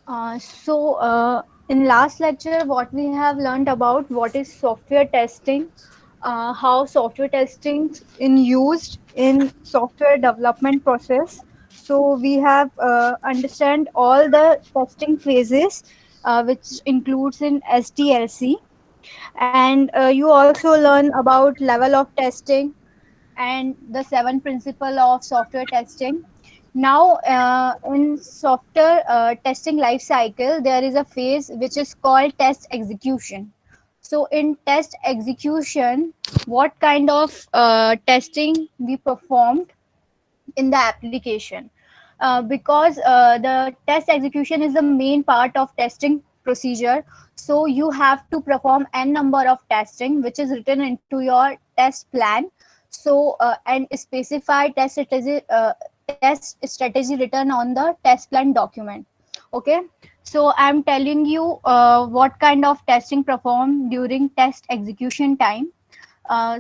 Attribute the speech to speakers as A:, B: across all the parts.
A: In last lecture, what we have learned about what is software testing, how software testing in used in software development process. So we have understand all the testing phases, which includes in SDLC, and you also learn about level of testing and the seven principle of software testing. Now, in software testing life cycle, there is a phase which is called test execution. So, in test execution, what kind of testing we performed in the application? Because the test execution is the main part of testing procedure. So you have to perform n number of testing which is written into your test plan. So and specify test strategy written on the test plan document. Okay, so I'm telling you what kind of testing performed during test execution time.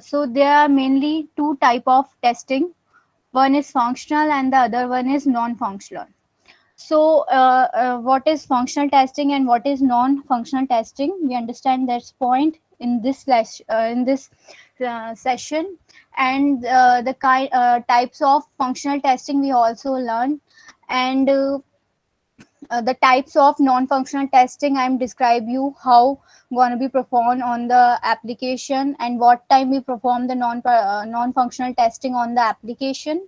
A: So there are mainly two type of testing. One is functional and the other one is non-functional. So what is functional testing and what is non-functional testing, we understand that point in this session. And the types of functional testing we also learn. And the types of non-functional testing, I'm describe you how going to be performed on the application and what time we perform the non-functional testing on the application.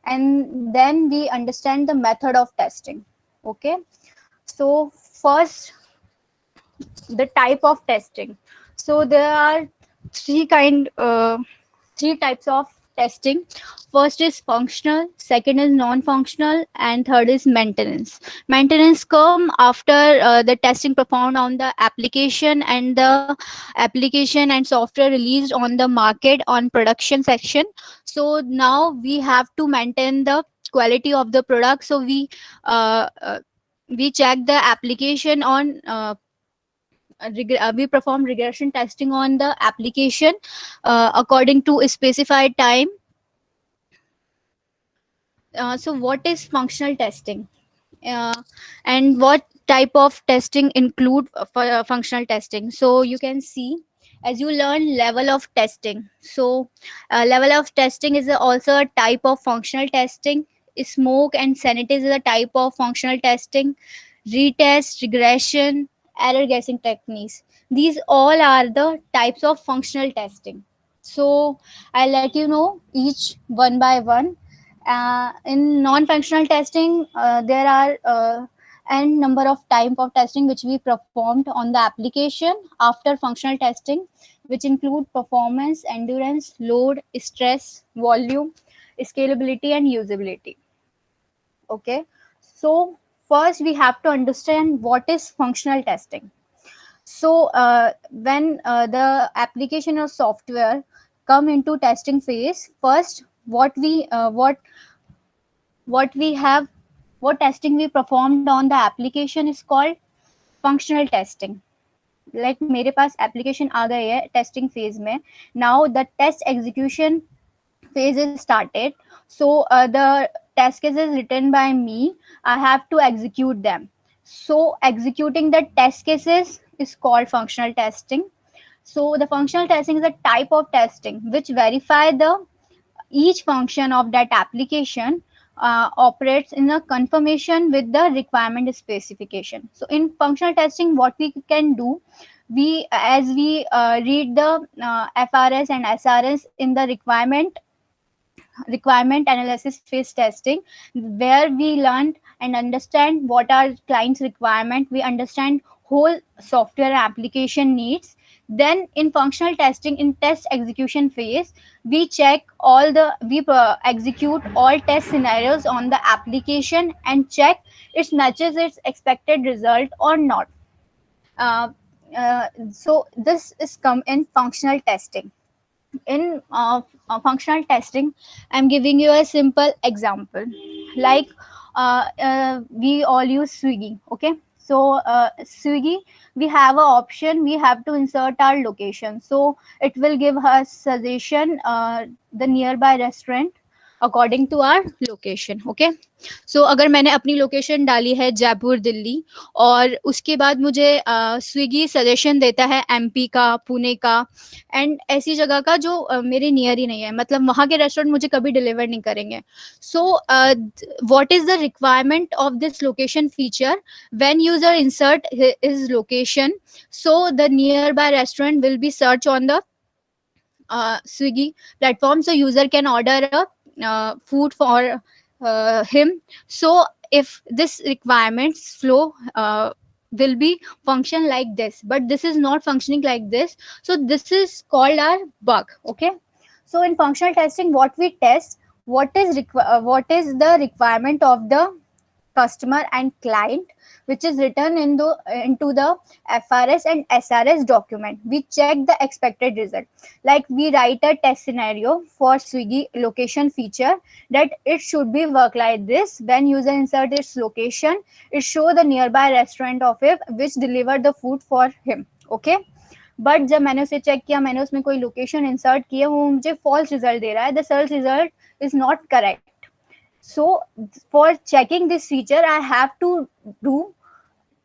A: And then we understand the method of testing. Okay, so first, the type of testing. So there are three kind three types of testing. First is functional, second is non-functional, and third is maintenance. Maintenance come after the testing performed on the application and the application and software released on the market on production section. So now we have to maintain the quality of the product. So we check the application on we perform regression testing on the application according to a specified time. So what is functional testing, uh, and what type of testing include functional testing? So you can see, as you learn level of testing. So level of testing is also a type of functional testing. Smoke and sanitize is a type of functional testing. Retest, regression, error guessing techniques, these all are the types of functional testing. So I'll let you know each one by one. In non-functional testing, there are n number of type of testing which we performed on the application after functional testing, which include performance, endurance, load, stress, volume, scalability, and usability. Okay, so first we have to understand what is functional testing. So when the application or software come into testing phase, first what we have what testing we performed on the application is called functional testing. Like मेरे पास application आ गए है testing phase में. Now the test execution phase is started. So the test cases written by me, I have to execute them. So executing the test cases is called functional testing. So the functional testing is a type of testing which verify the each function of that application operates in a confirmation with the requirement specification. So in functional testing, what we can do, we as we read the FRS and SRS in the requirement analysis phase testing, where we learn and understand what are clients requirement, we understand whole software application needs. Then in functional testing, in test execution phase, we check we execute all test scenarios on the application and check it matches its expected result or not. uh, so this is come in functional testing. In functional testing, I'm giving you a simple example. Like we all use Swiggy. Okay, so Swiggy, we have a option, we have to insert our location, so it will give us suggestion the nearby restaurant. According to our location. Okay, so अगर मैंने अपनी location डाली है जयपुर दिल्ली, और उसके बाद मुझे Swiggy suggestion देता है एमपी का, पुणे का, एंड ऐसी जगह का जो मेरे नियर ही नहीं है, मतलब वहाँ के रेस्टोरेंट मुझे कभी डिलीवर नहीं करेंगे. So what is the requirement of this location feature? When user insert his location, so the nearby restaurant will be searched on the Swiggy platform, so user can order a food for him. So if this requirements flow will be function like this, but this is not functioning like this, so this is called our bug. Okay, so in functional testing, what we test, what is the requirement of the customer and client, which is written into the FRS and SRS document. We check the expected result. Like we write a test scenario for Swiggy location feature, that it should be work like this. When user insert its location, it show the nearby restaurant of it which deliver the food for him. Okay. But जब मैंने उसे check किया, मैंने उसमें कोई location insert की है, वो मुझे फॉल्स रिजल्ट दे रहा है. The search result is not correct. So for checking this feature, I have to do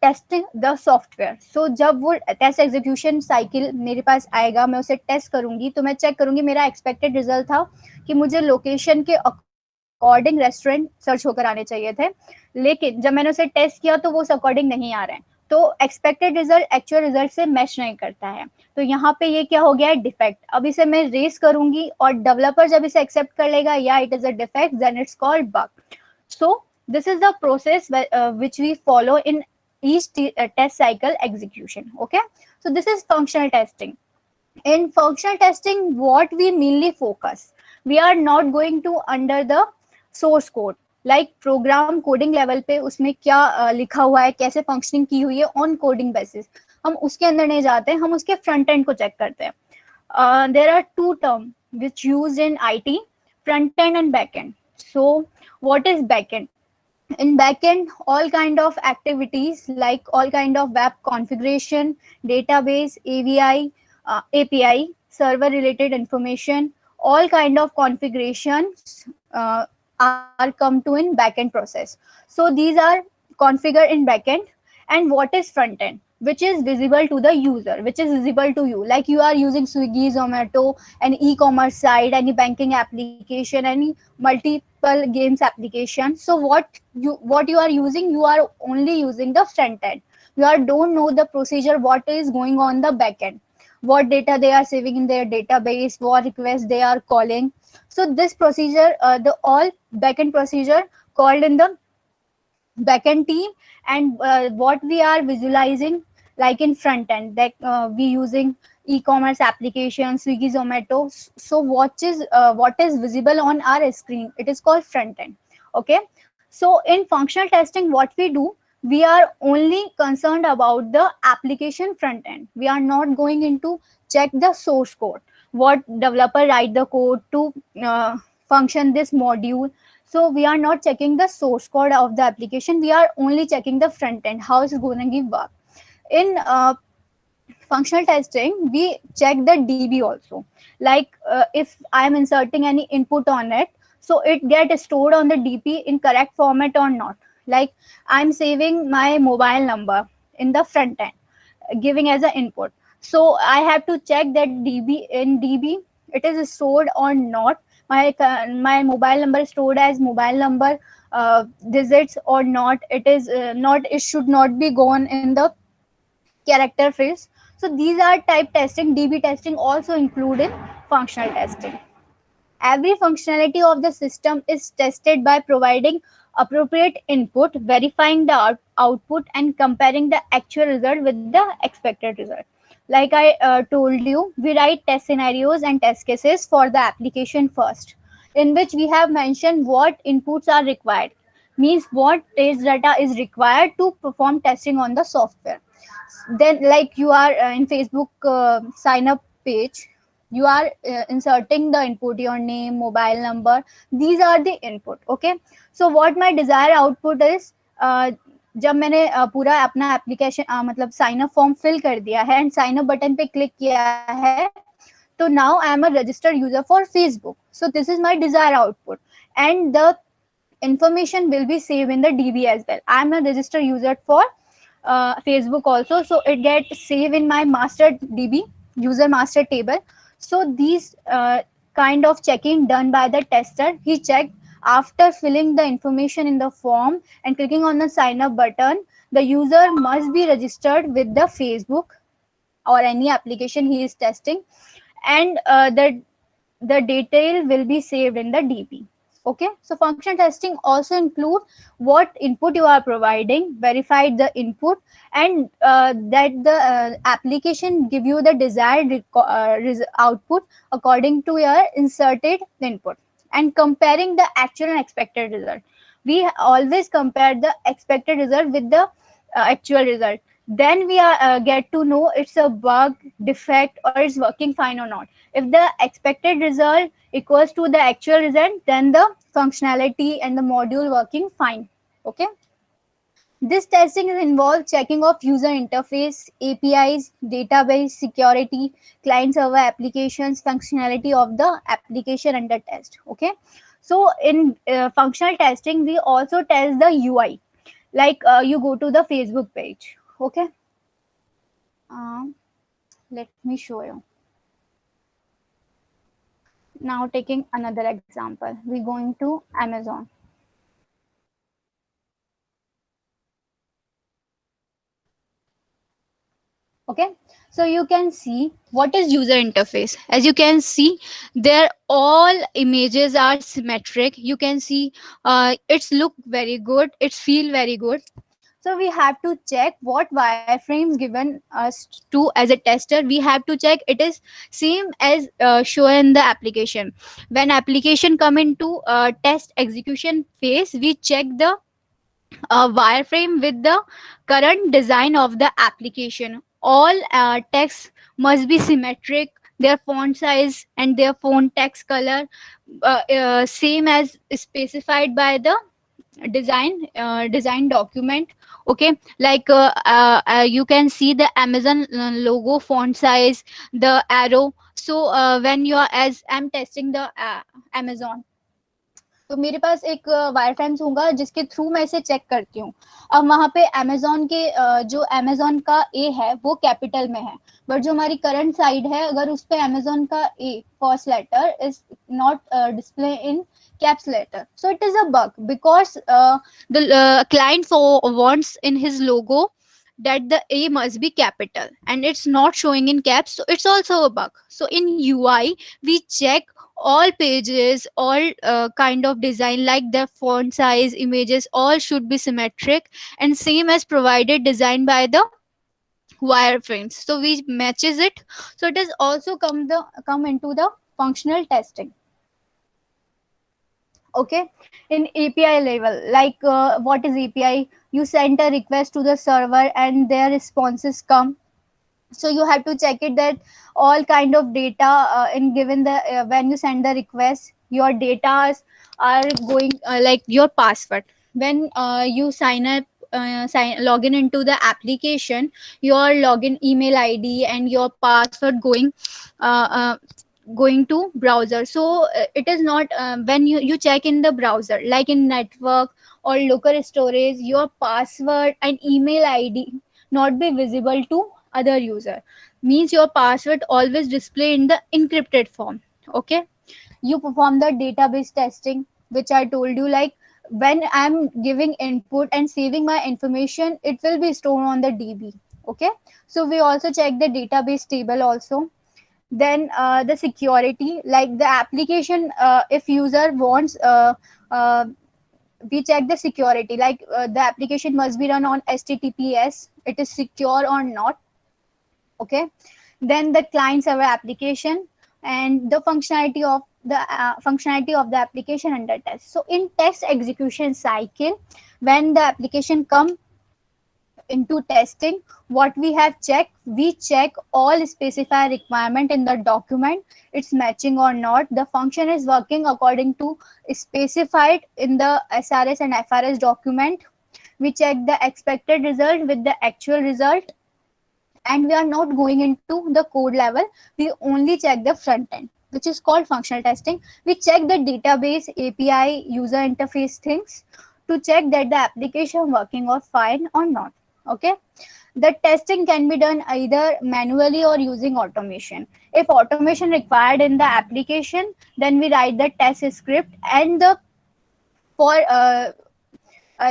A: testing the software. So जब वो टेस्ट एग्जीक्यूशन साइकिल मेरे पास आएगा, मैं उसे टेस्ट करूंगी, तो मैं चेक करूंगी मेरा एक्सपेक्टेड रिजल्ट था कि मुझे लोकेशन के अकॉर्डिंग रेस्टोरेंट सर्च होकर आने चाहिए थे, लेकिन जब मैंने उसे टेस्ट किया तो वो उस अकॉर्डिंग नहीं आ रहे हैं. तो एक्सपेक्टेड रिजल्ट एक्चुअल रिजल्ट से मैच नहीं करता है. तो यहाँ पे ये क्या हो गया है, डिफेक्ट. अब इसे मैं रेस करूंगी और डेवलपर जब इसे एक्सेप्ट कर लेगा, या it is a defect, then it's called bug. So this is the process which we follow in each test cycle execution. Okay, so this is functional testing. In functional testing, what we mainly focus, we are not going to under the source code, like program coding level पे उसमें क्या लिखा हुआ है, कैसे functioning की हुई है on coding basis, हम उसके अंदर नहीं जाते हैं, हम उसके front end को check करते हैं. There are two terms which used in IT, front end and back end. So what is back end? In backend, all kind of activities, like all kind of web configuration, database, AVI, API, server related information, all kind of configurations are come to in backend process. So these are configured in backend. And what is front end? Which is visible to the user, which is visible to you, like you are using Swiggy, Zomato, any e-commerce site, any banking application, any multiple games application. So what you are using, you are only using the front end. You are don't know the procedure, what is going on the back end, what data they are saving in their database, what requests they are calling. So this procedure, the all backend procedure called in the backend team. And what we are visualizing, like in front end, that we using e-commerce application, Swiggy, Zomato. So what is visible on our screen, it is called front end. Okay, so in functional testing, what we do, we are only concerned about the application front end. We are not going into check the source code, what developer write the code to function this module. So we are not checking the source code of the application. We are only checking the front end, how it's going to work. In functional testing, we check the DB also. Like if I am inserting any input on it, so it get stored on the DB in correct format or not. Like I'm saving my mobile number in the front end, giving as an input. So I have to check that DB it is stored or not. My mobile number is stored as mobile number digits or not. It is not. It should not be gone in the character fields. So these are type testing. DB testing also include in functional testing. Every functionality of the system is tested by providing appropriate input, verifying the output, and comparing the actual result with the expected result. Like I told you, we write test scenarios and test cases for the application first, in which we have mentioned what inputs are required, means what test data is required to perform testing on the software. Then, like you are in Facebook sign up page, you are inserting the input, your name, mobile number, these are the input. Okay, so what my desired output is, जब मैंने पूरा अपना application मतलब sign up form fill कर दिया है and sign up button पे click किया है, So now I am a registered user for Facebook. So this is my desired output, and the information will be saved in the DB as well. I am a registered user for Facebook also, so it gets saved in my master DB, user master table. So these kind of checking done by the tester. He checked after filling the information in the form and clicking on the sign up button. The user must be registered with the Facebook or any application he is testing, and the detail will be saved in the DB. Okay, so functional testing also include what input you are providing, verify the input, and that the application give you the desired output according to your inserted input, and comparing the actual and expected result. We always compare the expected result with the actual result. Then we are get to know it's a bug, defect, or it's working fine or not. If the expected result equals to the actual result, then the functionality and the module working fine. Okay. This testing is involved checking of user interface, APIs, database security, client server applications, functionality of the application under test. Okay. So in functional testing, we also test the UI. Like you go to the Facebook page. Okay. Let me show you. Now taking another example, we're going to Amazon. Okay, so you can see what is user interface. As you can see, there all images are symmetric. You can see it's look very good, it's feel very good. So we have to check what wireframes given us to as a tester. We have to check it is same as shown in the application. When application come into test execution phase, we check the wireframe with the current design of the application. All text must be symmetric, their font size and their font text color same as specified by the design document. Okay, like you can see the Amazon logo, font size, the arrow. So when you are, as I'm testing the Amazon, तो मेरे पास एक wire frames होगा जिसके through मैं इसे check करती हूँ. अब वहां पे अमेजोन के जो अमेजोन का ए है वो कैपिटल में है, बट जो हमारी करंट साइड है अगर उस पे अमेजोन का A first letter is not display in caps letter, so it is a bug because the client wants in his logo that the A must be capital and it's not showing in caps, so it's also a bug. So in UI we check all pages, all kind of design like the font size, images, all should be symmetric and same as provided design by the wireframes. So we matches it. So it is also come into the functional testing. Okay, in API level, like what is API? You send a request to the server and their responses come. So you have to check it that all kind of data in given the when you send the request, your data are going like your password. When you sign up, login into the application, your login email ID and your password uh, uh, going to browser. So it is not when you check in the browser, like in network or local storage, your password and email ID not be visible to other user, means your password always display in the encrypted form. Okay, you perform the database testing, which I told you, like when I'm giving input and saving my information, it will be stored on the DB. Okay, so we also check the database table also. Then the security, like the application, if user wants uh, we check the security, like the application must be run on HTTPS, it is secure or not. Okay, then the client server application and the functionality of the application under test. So in test execution cycle, when the application come into testing, what we have checked, we check all specified requirement in the document, it's matching or not, the function is working according to specified in the SRS and FRS document. We check the expected result with the actual result, and we are not going into the code level. We only check the front end, which is called functional testing. We check the database, API, user interface things to check that the application working or fine or not. Okay, the testing can be done either manually or using automation. If automation required in the application, then we write the test script, and the for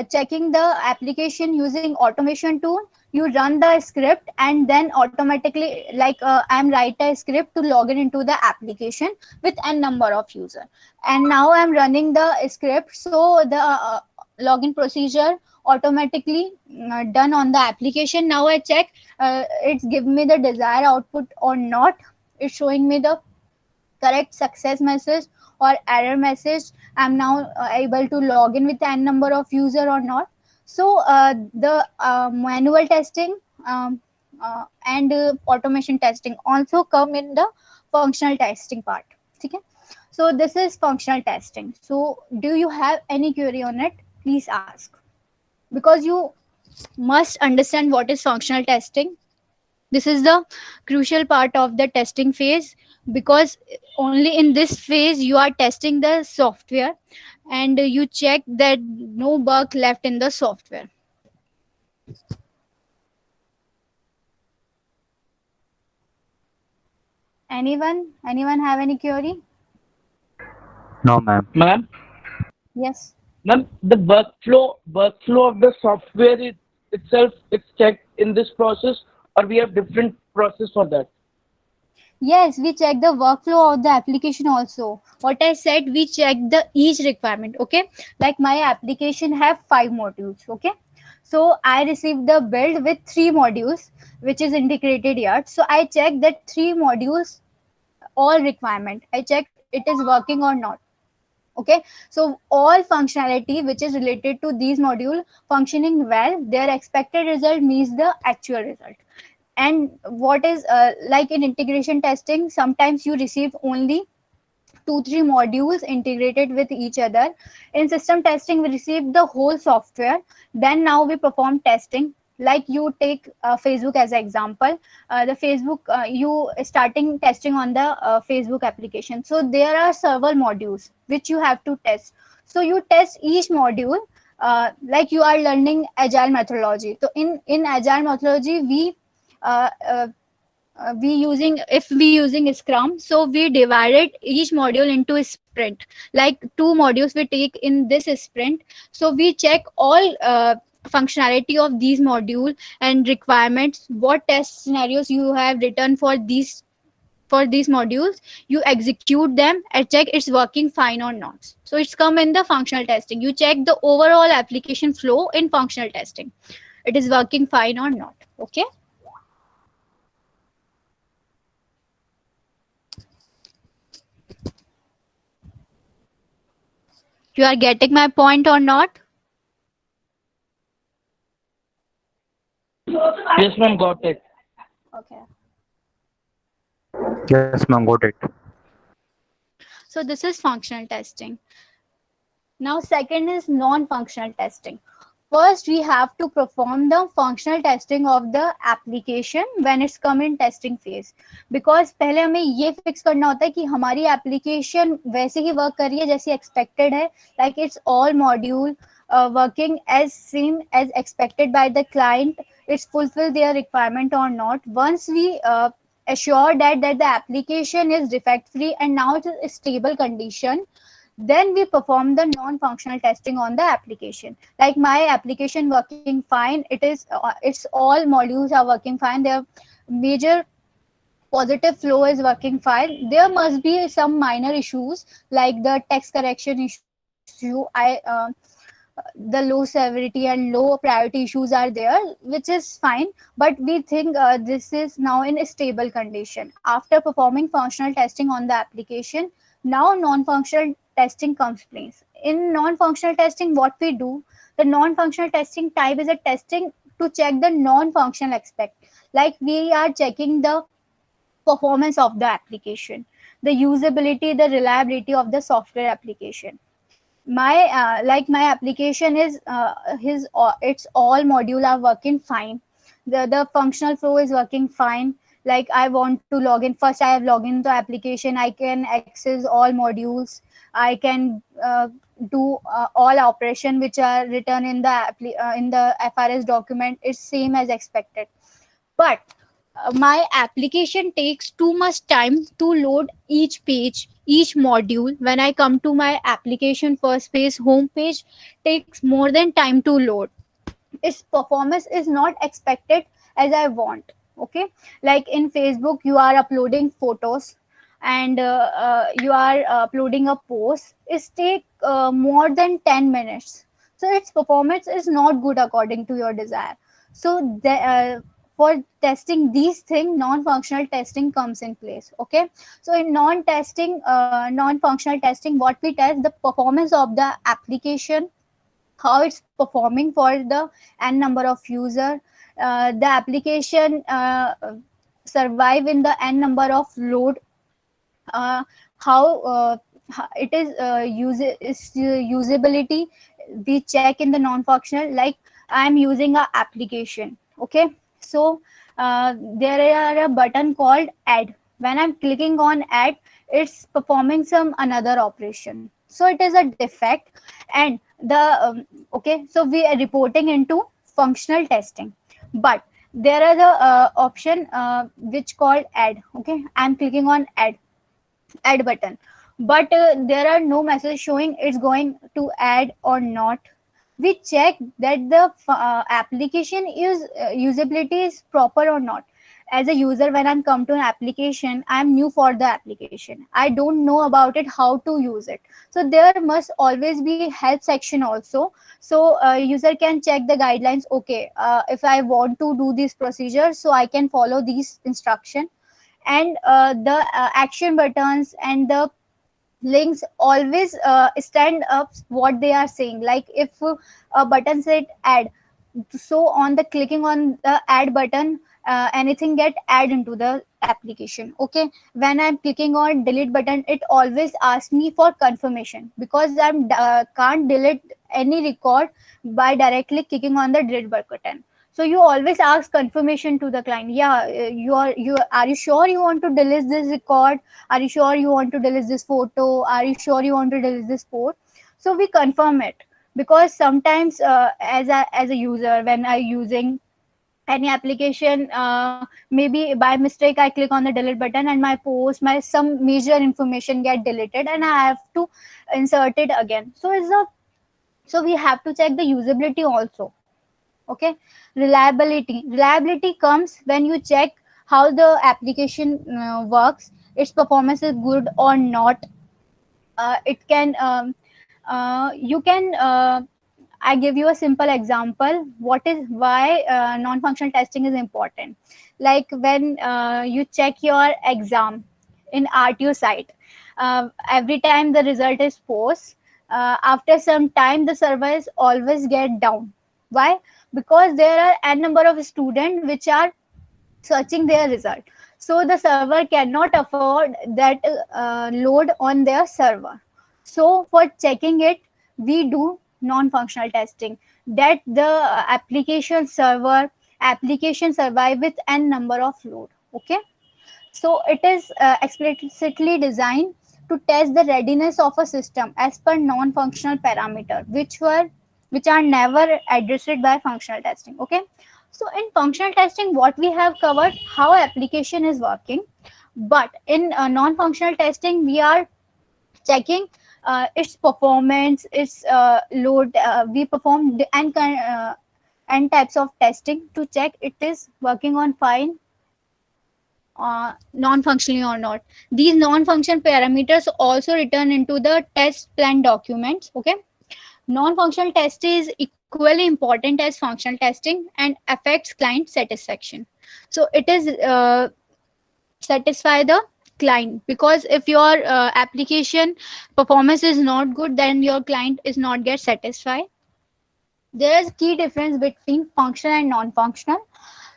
A: checking the application using automation tool, you run the script and then automatically, like I'm write a script to log in into the application with n number of user, and now I'm running the script, so the login procedure automatically done on the application. Now I check it's give me the desired output or not. It's showing me the correct success message or error message. I'm now able to log in with n number of user or not. So the manual testing and automation testing also come in the functional testing part. Okay, so this is functional testing. So do you have any query on it? Please ask, because you must understand what is functional testing. This is the crucial part of the testing phase, because only in this phase you are testing the software, and you check that no bug left in the software. Anyone have any query?
B: No, ma'am.
C: Ma'am,
A: Yes.
C: ma'am, the workflow of the software itself it's checked in this process, or we have different process for that.
A: Yes, we check the workflow of the application also. What I said, we check the each requirement. Okay, like my application have 5 modules. Okay, so I received the build with 3 modules, which is integrated yet. So I check that 3 modules all requirement. I check it is working or not. Okay, so all functionality which is related to these module functioning well, their expected result means the actual result. And what is like in integration testing, sometimes you receive only 2 3 modules integrated with each other. In system testing we receive the whole software. Then now we perform testing. Like you take Facebook as an example. The Facebook, you starting testing on the Facebook application, so there are several modules which you have to test. So you test each module. Like you are learning agile methodology, so in agile methodology uh, uh, we using, if we using scrum, so we divided each module into a sprint. Like 2 modules we take in this sprint. So we check all functionality of these module and requirements, what test scenarios you have written for these modules. You execute them and check it's working fine or not. So it's come in the functional testing. You check the overall application flow in functional testing, it is working fine or not. Okay. You are getting my point or not?
C: Yes, ma'am, got it.
A: Okay.
B: Yes, ma'am. Got it.
A: So this is functional testing. Now second is non-functional testing. First we have to perform the functional testing of the application when it's come in testing phase. Because पहले हमें ये fix करना होता है कि हमारी application वैसे ही work कर रही है जैसे expected है, like it's all module working as same as expected by the client, it's fulfill their requirement or not. Once we assure that the application is defect free and now it is a stable condition, then we perform the non-functional testing on the application. Like my application working fine, it's all modules are working fine, their major positive flow is working fine. There must be some minor issues like the text correction issue. The low severity and low priority issues are there, which is fine. But we think this is now in a stable condition. After performing functional testing on the application, now non-functional testing comes place. In non-functional testing, what we do, the non-functional testing type is a testing to check the non-functional aspect. Like we are checking the performance of the application, the usability, the reliability of the software application. My like my application is his its all module are working fine. the functional flow is working fine. Like I want to log in first, I have logged into the application, I can access all modules, I can do all operation which are written in the in the FRS document is same as expected. But my application takes too much time to load each page, each module. When I come to my application first page, home page takes more than time to load. Its performance is not expected as I want. Okay, like in Facebook you are uploading photos, and you are uploading a post, it take more than 10 minutes, so its performance is not good according to your desire. So for testing these things, non-functional testing comes in place. Okay, so in non-functional testing, what we test the performance of the application, how it's performing for the n number of user, the application survive in the n number of load, how it is usability. We check in the non-functional, like I'm using a application. Okay, so there are a button called add. When I'm clicking on add, it's performing some another operation, so it is a defect. And the okay, so we are reporting into functional testing. But there are the option which called add. Okay, I'm clicking on add button, but there are no message showing it's going to add or not. We check that the application is usability is proper or not. As a user, when I'm come to an application, I'm new for the application, I don't know about it, how to use it. So there must always be help section also, so user can check the guidelines. Okay, if I want to do this procedure, so I can follow these instruction. And the action buttons and the links always stand up what they are saying. Like if a button said add, so on the clicking on the add button, anything get add into the application. Okay, when I'm clicking on delete button, it always asks me for confirmation, because I'm can't delete any record by directly clicking on the delete button. So you always ask confirmation to the client. Yeah, you are you sure you want to delete this record? Are you sure you want to delete this photo? Are you sure you want to delete this port? So we confirm it, because sometimes as a user, when I using any application, maybe by mistake I click on the delete button and my post, my some major information get deleted and I have to insert it again. So it's a, so we have to check the usability also. Okay, reliability comes when you check how the application works, its performance is good or not. It can you can I give you a simple example what is why non-functional testing is important. Like when you check your exam in RTO site, every time the result is post, after some time the servers always get down. Why? Because there are n number of students which are searching their result, so the server cannot afford that load on their server. So for checking it, we do non-functional testing, that the application survive with n number of load. Okay, so it is explicitly designed to test the readiness of a system as per non-functional parameter, which are never addressed by functional testing. Okay, so in functional testing, what we have covered how application is working, but in non-functional testing, we are checking its performance, its load. We perform n types of testing to check it is working on fine non-functionally or not. These non-function parameters also return into the test plan documents. Okay, non-functional test is equally important as functional testing and affects client satisfaction. So it is satisfy the client, because if your application performance is not good, then your client is not get satisfied. There is key difference between functional and non-functional.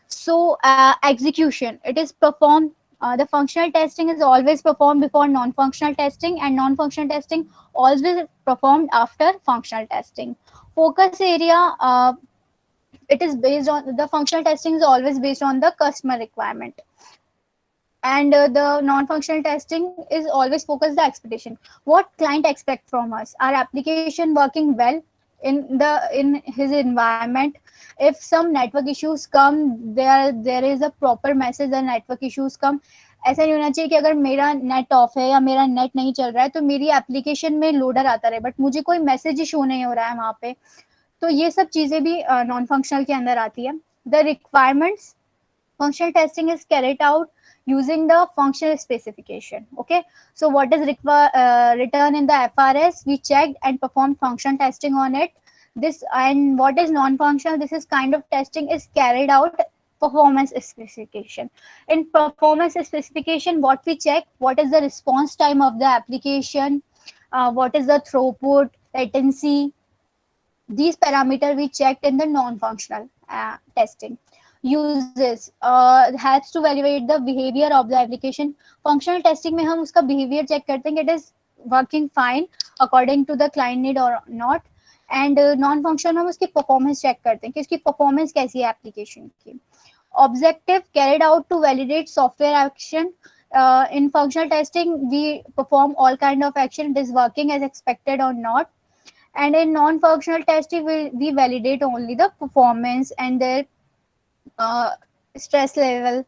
A: So execution, it is performed, the functional testing is always performed before non-functional testing, and non-functional testing always performed after functional testing. Focus area, it is based on the functional testing is always based on the customer requirement, and the non-functional testing is always focused the expectation, what client expect from us, our application working well in his environment. If some network issues come, there is a proper message that network issues come. ऐसा नहीं होना चाहिए कि अगर मेरा net of है या मेरा नेट नहीं चल रहा है तो मेरी एप्लीकेशन में लोडर आता रहे बट मुझे कोई मैसेज ही शो नहीं हो रहा है वहां पे। तो ये सब चीजें भी नॉन फंक्शनल के अंदर आती है। The requirements, functional testing is carried out using the functional specification. Okay, so what is written in the FRS, we checked and performed functional testing on it. This, and what is non-functional, this is kind of testing is carried out performance specification. In performance specification, what we check, what is the response time of the application, what is the throughput, latency, these parameters we checked in the non-functional testing. Uses helps to evaluate the behavior of the application. Functional testing में हम उसका behavior check करते हैं कि it is working fine according to the client need or not, and non-functional हम उसकी performance check करते हैं कि उसकी performance कैसी है application की. Objective carried out to validate software action. In functional testing we perform all kind of action, it is working as expected or not, and in non-functional testing we validate only the performance and their stress level.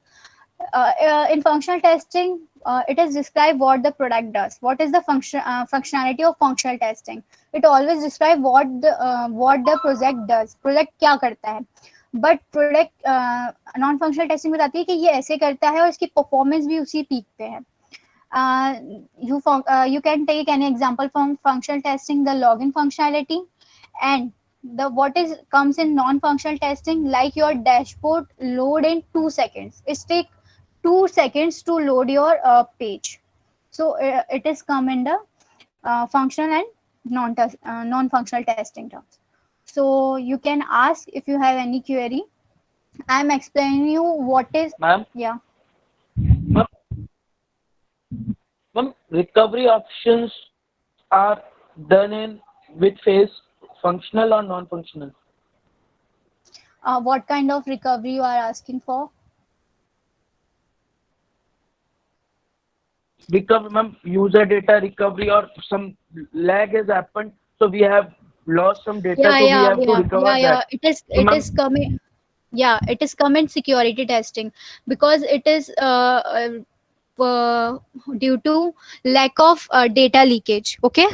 A: In functional testing, it is described what the product does. What is the functionality of functional testing? It always describe what the project does. Project क्या करता है? But product non-functional testing बताती है कि ये ऐसे करता है और इसकी performance भी उसी peak पे है. You can take an example from functional testing, the login functionality, and the what is comes in non-functional testing, like your dashboard load in 2 seconds. It take 2 seconds to load your page. So it is come in the functional and non-functional testing terms. So you can ask if you have any query. I am explaining you what is.
C: Ma'am?
A: Yeah.
C: Ma'am, recovery options are done in which phase? Functional or non-functional?
A: What kind of recovery you are asking for?
C: Recovery, ma'am, user data recovery or some lag has happened, so we have lost some data, so we have to recover that.
A: It is coming. Yeah, it is come in security testing because it is due to lack of data leakage. Okay,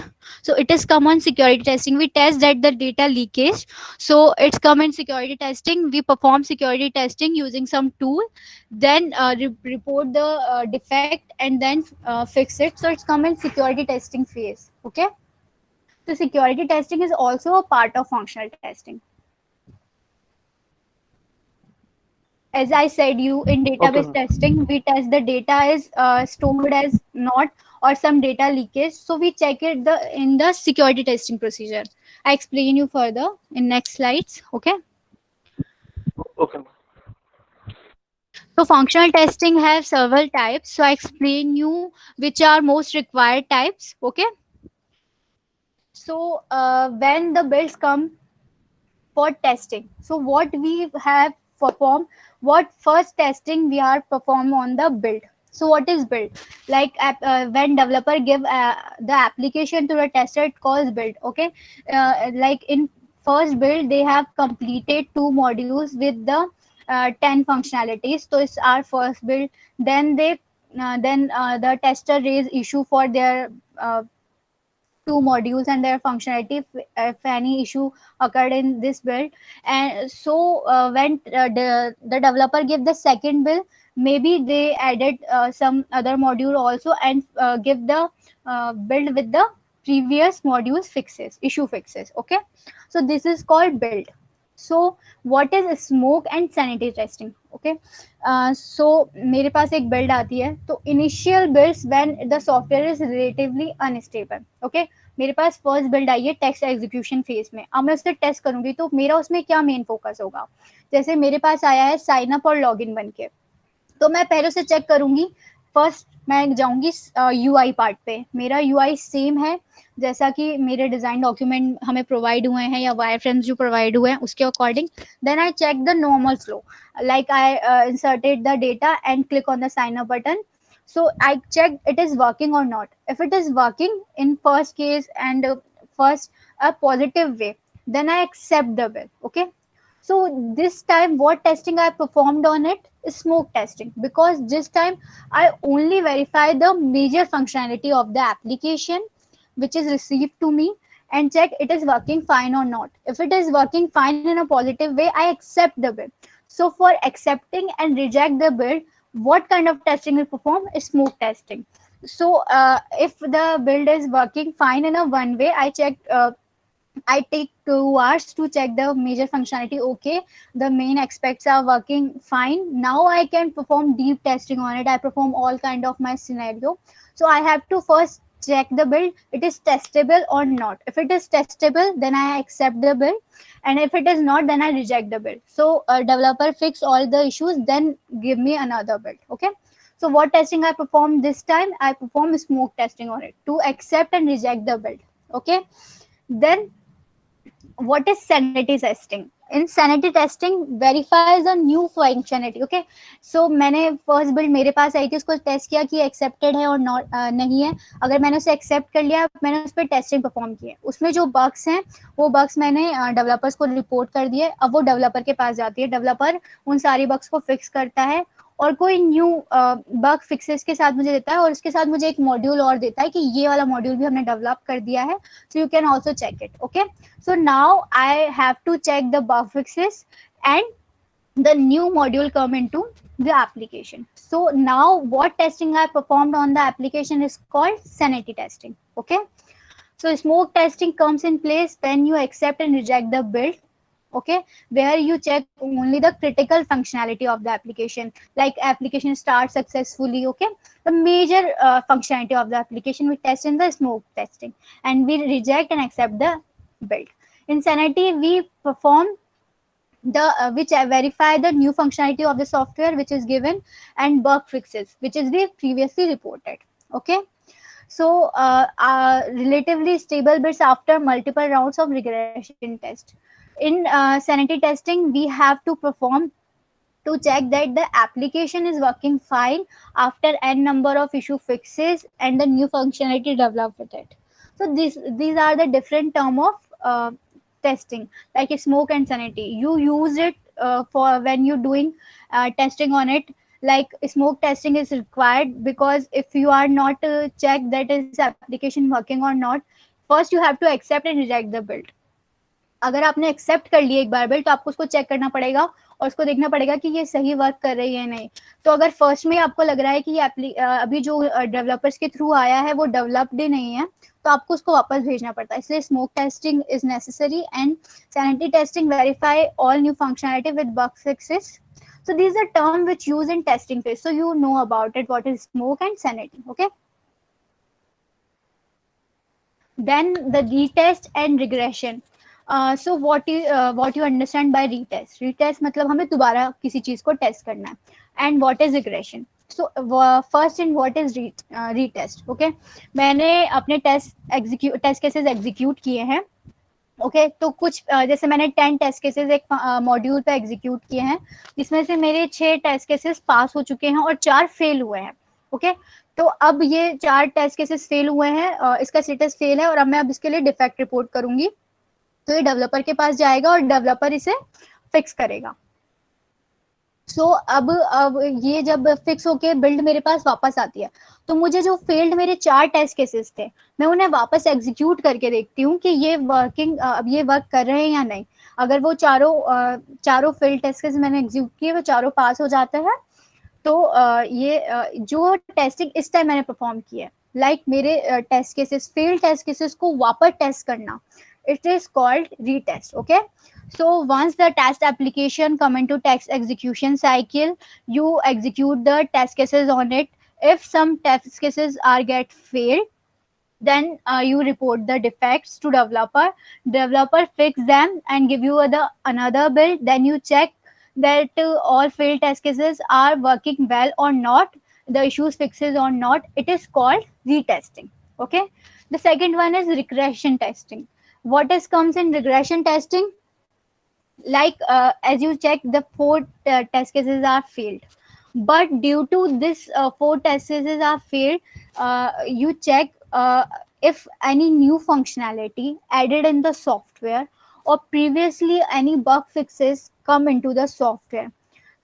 A: so it is come on security testing, we test that the data leakage, so it's come in security testing, we perform security testing using some tool, then report the defect and then fix it, so it's come in security testing phase. Okay, so security testing is also a part of functional testing. As I said you, in database testing, we test the data is stored as not or some data leakage. So we check it in the security testing procedure. I explain you further in next slides. Okay.
C: Okay.
A: So functional testing have several types. So I explain you which are most required types. Okay. So when the builds come for testing, so what we have performed, what first testing we are perform on the build. So what is build? Like when developer give the application to the tester, it calls build. Okay, like in first build they have completed 2 modules with the 10 functionalities. So it's our first build. Then they the tester raise issue for their 2 modules and their functionality if any issue occurred in this build. And so when the developer give the second build, maybe they added some other module also and give the build with the previous modules fixes, issue fixes. Okay, so this is called build. So what is smoke and sanity testing? Okay, so मेरे पास एक build आती है, तो initial builds when the software is relatively unstable. Okay, मेरे पास first build आई है text execution phase में, अब मैं उससे टेस्ट करूंगी तो मेरा उसमें क्या मेन फोकस होगा। जैसे मेरे पास आया है साइन अप और लॉगिन बन के, तो मैं पहले से चेक करूंगी फर्स्ट मैं जाऊंगी यूआई पार्ट पे। मेरा यूआई सेम है जैसा कि मेरे डिजाइन डॉक्यूमेंट हमें प्रोवाइड हुए हैं या वायर फ्रेम्स जो प्रोवाइड हुए हैं उसके according. Then I check the normal flow, like I inserted the data and click on the sign up button. So I check it is working or not. If it is working in first case and first a positive way, then I accept the bill. Okay. So this time what testing I performed on it is smoke testing, because this time I only verify the major functionality of the application which is received to me and check it is working fine or not. If it is working fine in a positive way, I accept the bill. So for accepting and reject the build, what kind of testing we perform is smoke testing. So if the build is working fine in a one way, I take 2 hours to check the major functionality. Okay, the main aspects are working fine. Now I can perform deep testing on it. I perform all kind of my scenario. So I have to first check the build. It is testable or not. If it is testable, then I accept the build, and if it is not, then I reject the build. So a developer fix all the issues, then give me another build. Okay. So what testing I perform this time? I perform smoke testing on it to accept and reject the build. Okay. Then what is sanity testing? In sanity testing verifies a new functionality. Okay, so मैंने first build मेरे पास आई थी, उसको test किया कि accepted है और not नहीं है। अगर मैंने उसे एक्सेप्ट कर लिया, मैंने उस पर टेस्टिंग परफॉर्म की है, उसमें जो बग्स हैं वो बग्स मैंने डेवलपर्स को रिपोर्ट कर दिए। अब वो डेवलपर के पास जाती है, डेवलपर उन सारी बग्स को फिक्स करता है और कोई न्यू बग फिक्सेस के साथ मुझे देता है, और इसके साथ मुझे एक मॉड्यूल और देता है कि ये वाला मॉड्यूल भी हमने डेवलप कर दिया है, so you can also check it. Okay, so now I have to check the bug fixes and the new module come into the application. So now what testing I performed on the application is called sanity testing. Okay, so smoke testing comes in place when you accept and reject the build. Okay, where you check only the critical functionality of the application, like application starts successfully. Okay, the major functionality of the application we test in the smoke testing, and we reject and accept the build. In sanity we perform the which verify the new functionality of the software which is given, and bug fixes which is the previously reported. Okay, so relatively stable bits after multiple rounds of regression test. In sanity testing we have to perform to check that the application is working fine after n number of issue fixes and the new functionality developed with it. So these are the different term of testing, like smoke and sanity. You use it for when you're doing testing on it. Like smoke testing is required because if you are not check that is application working or not, first you have to accept and reject the build. अगर आपने accept कर लिया एक बार bill, तो आपको उसको check करना पड़ेगा और उसको देखना पड़ेगा कि ये सही वर्क कर रही है नहीं। तो अगर फर्स्ट में आपको लग रहा है कि ये अभी जो डेवलपर्स के थ्रू आया है वो डेवलप्ड ही नहीं है, तो आपको उसको वापस भेजना पड़ता है। इसलिए smoke testing is necessary and sanity testing verify all new functionality with bug fixes. So these are terms which use in testing phase. So you know about it, what is smoke and sanity. Okay. Then the retest and regression. So what you understand by retest? Retest मतलब हमें दोबारा किसी चीज को test करना है. And what is regression? So first in what is retest? Okay, मैंने अपने टेस्ट केसेस एग्जीक्यूट किए हैं. ओके तो कुछ जैसे मैंने 10 टेस्ट केसेस एक मॉड्यूल पे एग्जीक्यूट किए हैं, जिसमें से मेरे 6 टेस्ट केसेस पास हो चुके हैं और 4 फेल हुए हैं. ओके तो अब ये 4 टेस्ट केसेस फेल हुए हैं, इसका स्टेटस फेल है और अब मैं अब इसके लिए डिफेक्ट रिपोर्ट करूंगी. तो ये डेवलपर के पास जाएगा और डेवलपर इसे फिक्स करेगा. सो अब ये जब फिक्स होके बिल्ड मेरे पास वापस आती है, तो मुझे जो फेल्ड मेरे 4 टेस्ट केसेस थे, मैं उन्हें वापस एग्जीक्यूट करके देखती हूँ कि ये अब ये वर्क कर रहे हैं या नहीं. अगर वो चारों फेल्ड टेस्ट केसेस मैंने एग्जीक्यूट किए वो चारों पास हो जाते हैं, तो ये जो टेस्टिंग इस टाइम मैंने परफॉर्म की है, लाइक मेरे test cases failed test cases को वापस टेस्ट करना, it is called retest. Okay, so once the test application come into test execution cycle, you execute the test cases on it. If some test cases are get failed, then you report the defects to developer fix them and give you another build. Then you check that all failed test cases are working well or not. the issues fixes or not, it is called retesting. Okay. The second one is regression testing. What is comes in regression testing? Like as you check, the four test cases are failed, but due to this four test cases are failed, you check if any new functionality added in the software or previously any bug fixes come into the software.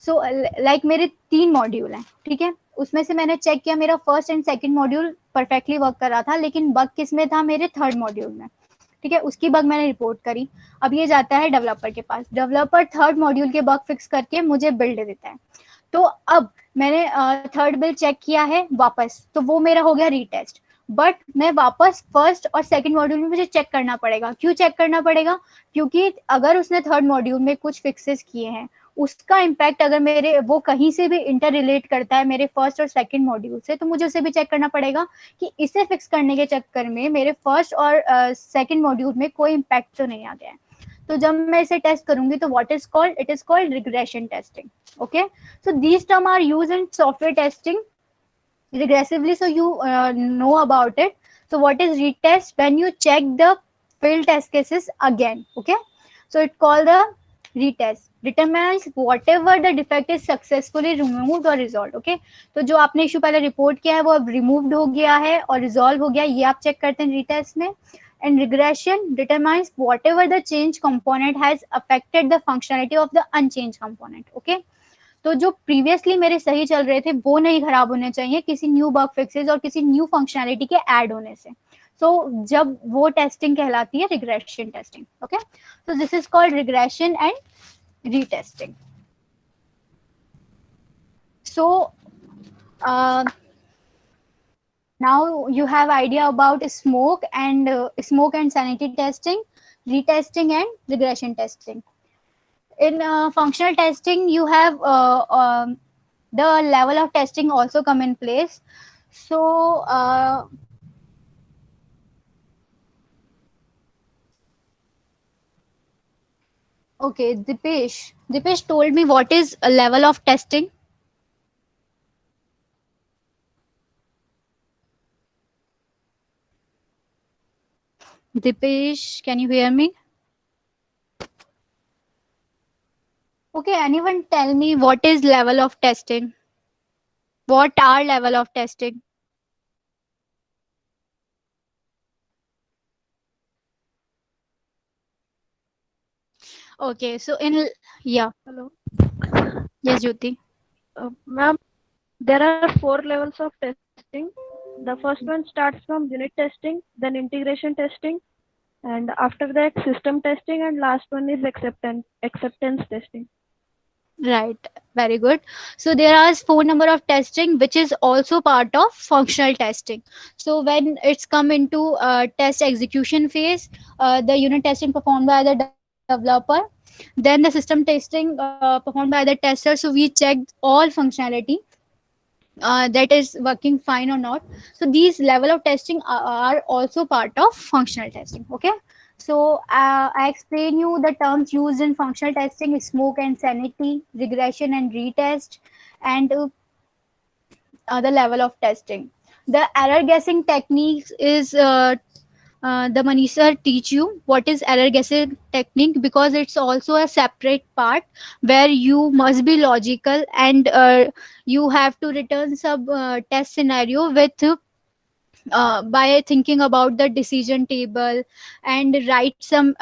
A: So like मेरे 3 module हैं, ठीक है, उसमें से मैंने check किया मेरा first and second module perfectly work कर रहा था, लेकिन बग किस में था, मेरे थर्ड मॉड्यूल में, ठीक है, उसकी बग मैंने रिपोर्ट करी। अब ये जाता है डेवलपर के पास, डेवलपर थर्ड मॉड्यूल के बग फिक्स करके मुझे बिल्ड देता है। तो अब मैंने थर्ड बिल्ड चेक किया है वापस, तो वो मेरा हो गया रीटेस्ट, बट मैं वापस फर्स्ट और सेकंड मॉड्यूल में मुझे चेक करना पड़ेगा। क्यों चेक करना पड़ेगा? क्योंकि अगर उसने थर्ड मॉड्यूल में कुछ फिक्सेस किए हैं, उसका इम्पैक्ट अगर मेरे वो कहीं से भी इंटर रिलेट करता है मेरे फर्स्ट और सेकंड मॉड्यूल से, तो मुझे उसे भी चेक करना पड़ेगा कि इसे फिक्स करने के चक्कर में मेरे फर्स्ट और सेकंड मॉड्यूल में कोई इम्पैक्ट तो नहीं आ गया है। तो जब मैं इसे टेस्ट करूंगी तो what is called, it is called regression testing. Okay, so these term are used in software testing regressively, so you know about it. So what is retest? When you check the failed test cases again. Okay, so it called the retest, determines whatever the defect is successfully removed or resolved. Okay, तो जो आपने issue पहले report किया है वो अब removed हो गया है और रिजॉल्व हो गया, ये आप चेक करते हैं रीटेस्ट में। and regression determines whatever the change component has affected the functionality of the unchanged component. Okay, तो जो प्रीवियसली मेरे सही चल रहे थे वो नहीं खराब होने चाहिए किसी न्यू बग फिक्सेस और किसी न्यू फंक्शनैलिटी के ऐड होने से। सो जब वो टेस्टिंग कहलाती है regression testing. Okay, so this is called regression and retesting. So now you have idea about smoke and sanity testing, retesting and regression testing. In functional testing you have the level of testing also come in place. So okay, Dipesh told me what is a level of testing. Dipesh, can you hear me? Okay, anyone tell me what is level of testing? What are level of testing? Okay, so in yeah,
D: Hello.
A: yes, Jyoti.
D: Ma'am, there are 4 levels of testing. The first one starts from unit testing, then integration testing, and after that system testing, and last one is acceptance testing.
A: Right, very good. So there are 4 number of testing which is also part of functional testing. So when it's come into test execution phase, the unit testing performed by the developer, then the system testing performed by the tester. So we checked all functionality that is working fine or not. So these level of testing are also part of functional testing. Okay, so I explain you the terms used in functional testing: smoke and sanity, regression and retest, and the level of testing. The error guessing techniques is the Manisha teach you what is error guessing technique, because it's also a separate part where you must be logical and you have to return some test scenario with by thinking about the decision table and write some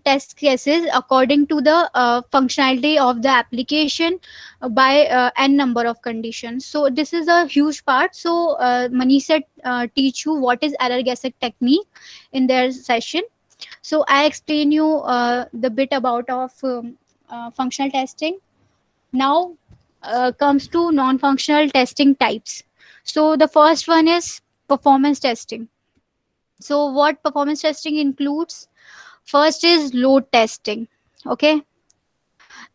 A: test cases according to the functionality of the application by n number of conditions. So this is a huge part. So Manisha teach you what is error guessing technique in their session. So I explain you the bit about of functional testing. Now comes to non-functional testing types. So the first one is performance testing. So what performance testing includes? First is load testing. Okay,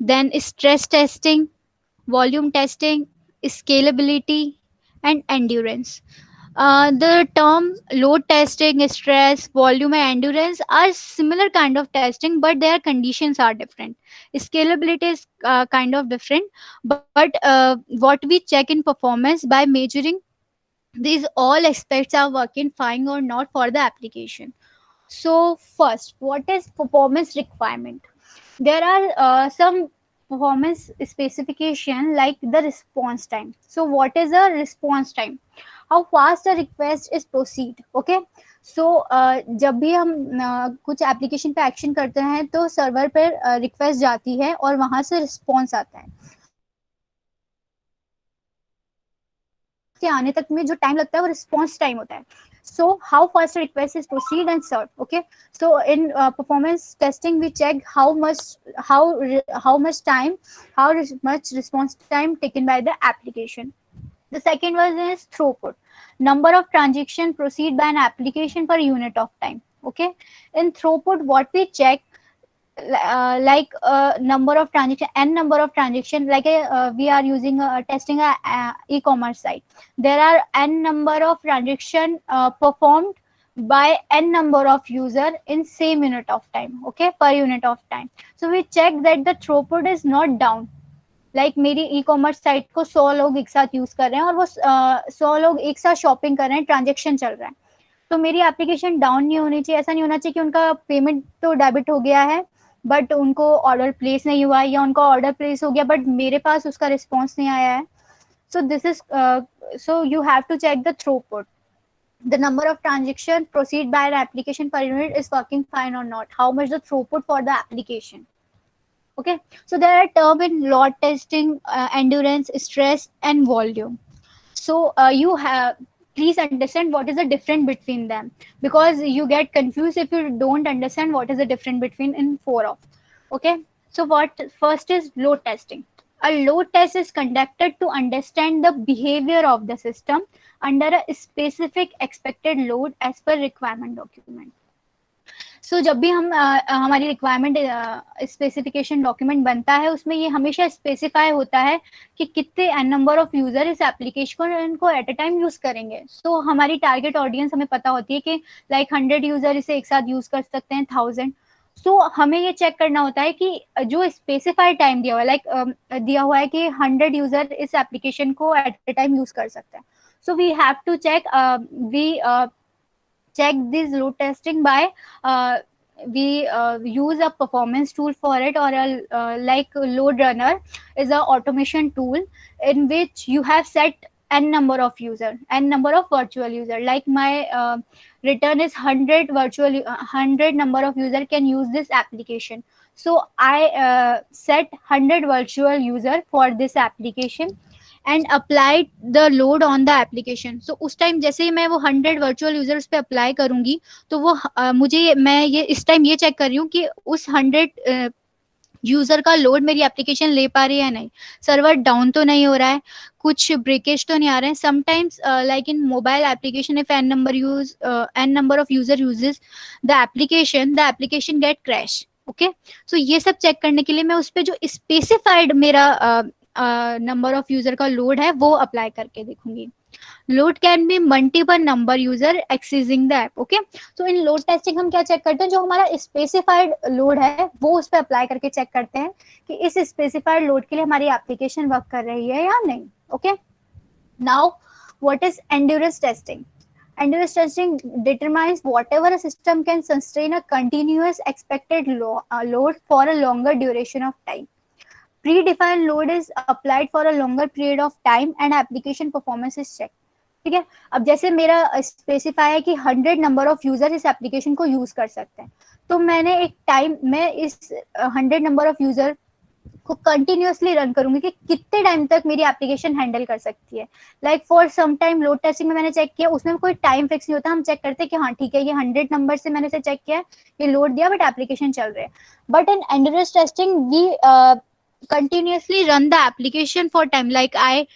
A: then stress testing, volume testing, scalability, and endurance. The term load testing, stress, volume, and endurance are similar kind of testing, but their conditions are different. Scalability is kind of different, but what we check in performance by measuring these all aspects are working fine or not for the application. So first, what is performance requirement? There are some performance specification like the response time. So what is a response time? How fast a request is proceed. Okay. So जब भी हम कुछ application पे action करते हैं तो server पर request जाती है और वहां से रिस्पॉन्स आता है. के आने तक में जो टाइम लगता है वो रिस्पॉन्स टाइम होता है. So how fast a request is proceed and served. Okay. So in performance testing we check how much time, much response time taken by the application. The second one is throughput, number of transaction proceed by an application per unit of time. Okay. In throughput what we check, like number of transaction, n number of transaction, like we are using testing a e-commerce site. There are n number of transaction performed by n number of user in same unit of time. Okay, per unit of time. So we check that the throughput is not down. Like मेरी e commerce site को 100 लोग एक साथ use कर रहे हैं और वो 100 लोग एक साथ शॉपिंग कर रहे हैं, ट्रांजेक्शन चल रहा है, तो मेरी एप्लीकेशन डाउन नहीं होनी चाहिए. ऐसा नहीं होना चाहिए कि उनका पेमेंट तो डेबिट हो गया है बट उनको ऑर्डर प्लेस नहीं हुआ है, या उनका ऑर्डर प्लेस हो गया बट मेरे पास उसका रिस्पॉन्स नहीं आया है. So this is so you have to check the throughput, the number of transaction proceed by an application per unit is working fine or not, how much the throughput for the application. Okay, so there are term in load testing, endurance, stress, and volume. So you have, please understand what is the difference between them, because you get confused if you don't understand what is the difference between in four of. Okay, so what first is load testing. A load test is conducted to understand the behavior of the system under a specific expected load as per requirement document. सो जब भी हम हमारी requirement specification document बनता है उसमें ये हमेशा specify होता है कि कितने एन नंबर ऑफ यूजर इस एप्लीकेशन को एट अ टाइम यूज करेंगे. सो हमारी टारगेट ऑडियंस हमें पता होती है कि लाइक 100 यूजर इसे एक साथ यूज कर सकते हैं, 1000. सो हमें ये चेक करना होता है कि जो स्पेसिफाइड टाइम दिया हुआ है, लाइक दिया हुआ है कि 100 यूजर इस एप्लीकेशन को एट अ टाइम यूज कर सकते हैं. So we have to check, we check this load testing by we use a performance tool for it, or like load runner is a automation tool in which you have set n number of user, n number of virtual user. Like my return is 100 virtual, 100 number of user can use this application. So I set 100 virtual user for this application and applied the load on the application. So उस time जैसे ही मैं वो 100 virtual user उस पर apply करूंगी तो वो मुझे, मैं ये इस टाइम ये चेक कर रही हूँ कि उस 100 यूजर का लोड मेरी एप्लीकेशन ले पा रही है या नहीं, सर्वर डाउन तो नहीं हो रहा है, कुछ ब्रेकेज तो नहीं आ रहे हैं. Sometimes like in mobile application if an number of user uses the application get crash. Okay, so ये सब चेक करने के लिए मैं उस पर जो स्पेसिफाइड मेरा नंबर ऑफ यूजर का लोड है वो अप्लाई करके देखूंगी. Load can be multiple number user accessing the app. Okay, तो इन लोड टेस्टिंग हम क्या चेक करते हैं, जो हमारा स्पेसिफाइड लोड है वो उस पर अप्लाई करके चेक करते हैं कि इस स्पेसिफाइड लोड के लिए हमारी एप्लीकेशन वर्क कर रही है या नहीं. Okay, now what is endurance testing. Endurance testing determines whatever a system can sustain a continuous expected load for a longer duration of time. Predefined load is applied for a longer period of time and application performance is checked. ठीक है, अब जैसे मेरा specify है कि 100 number of user इस application को use कर सकते हैं, तो मैंने एक टाइम में इस 100 नंबर ऑफ यूजर को कंटिन्यूअसली रन करूंगी कि कितने टाइम तक मेरी एप्लीकेशन हैंडल कर सकती है. Like for some time load testing में मैंने चेक किया, उसमें कोई टाइम फिक्स नहीं होता, हम चेक करते हैं कि हाँ ठीक है ये 100 नंबर से मैंने इसे चेक किया, ये लोड दिया बट एप्लीकेशन चल रहा है. But in endurance testing we continuously run the application for time, like I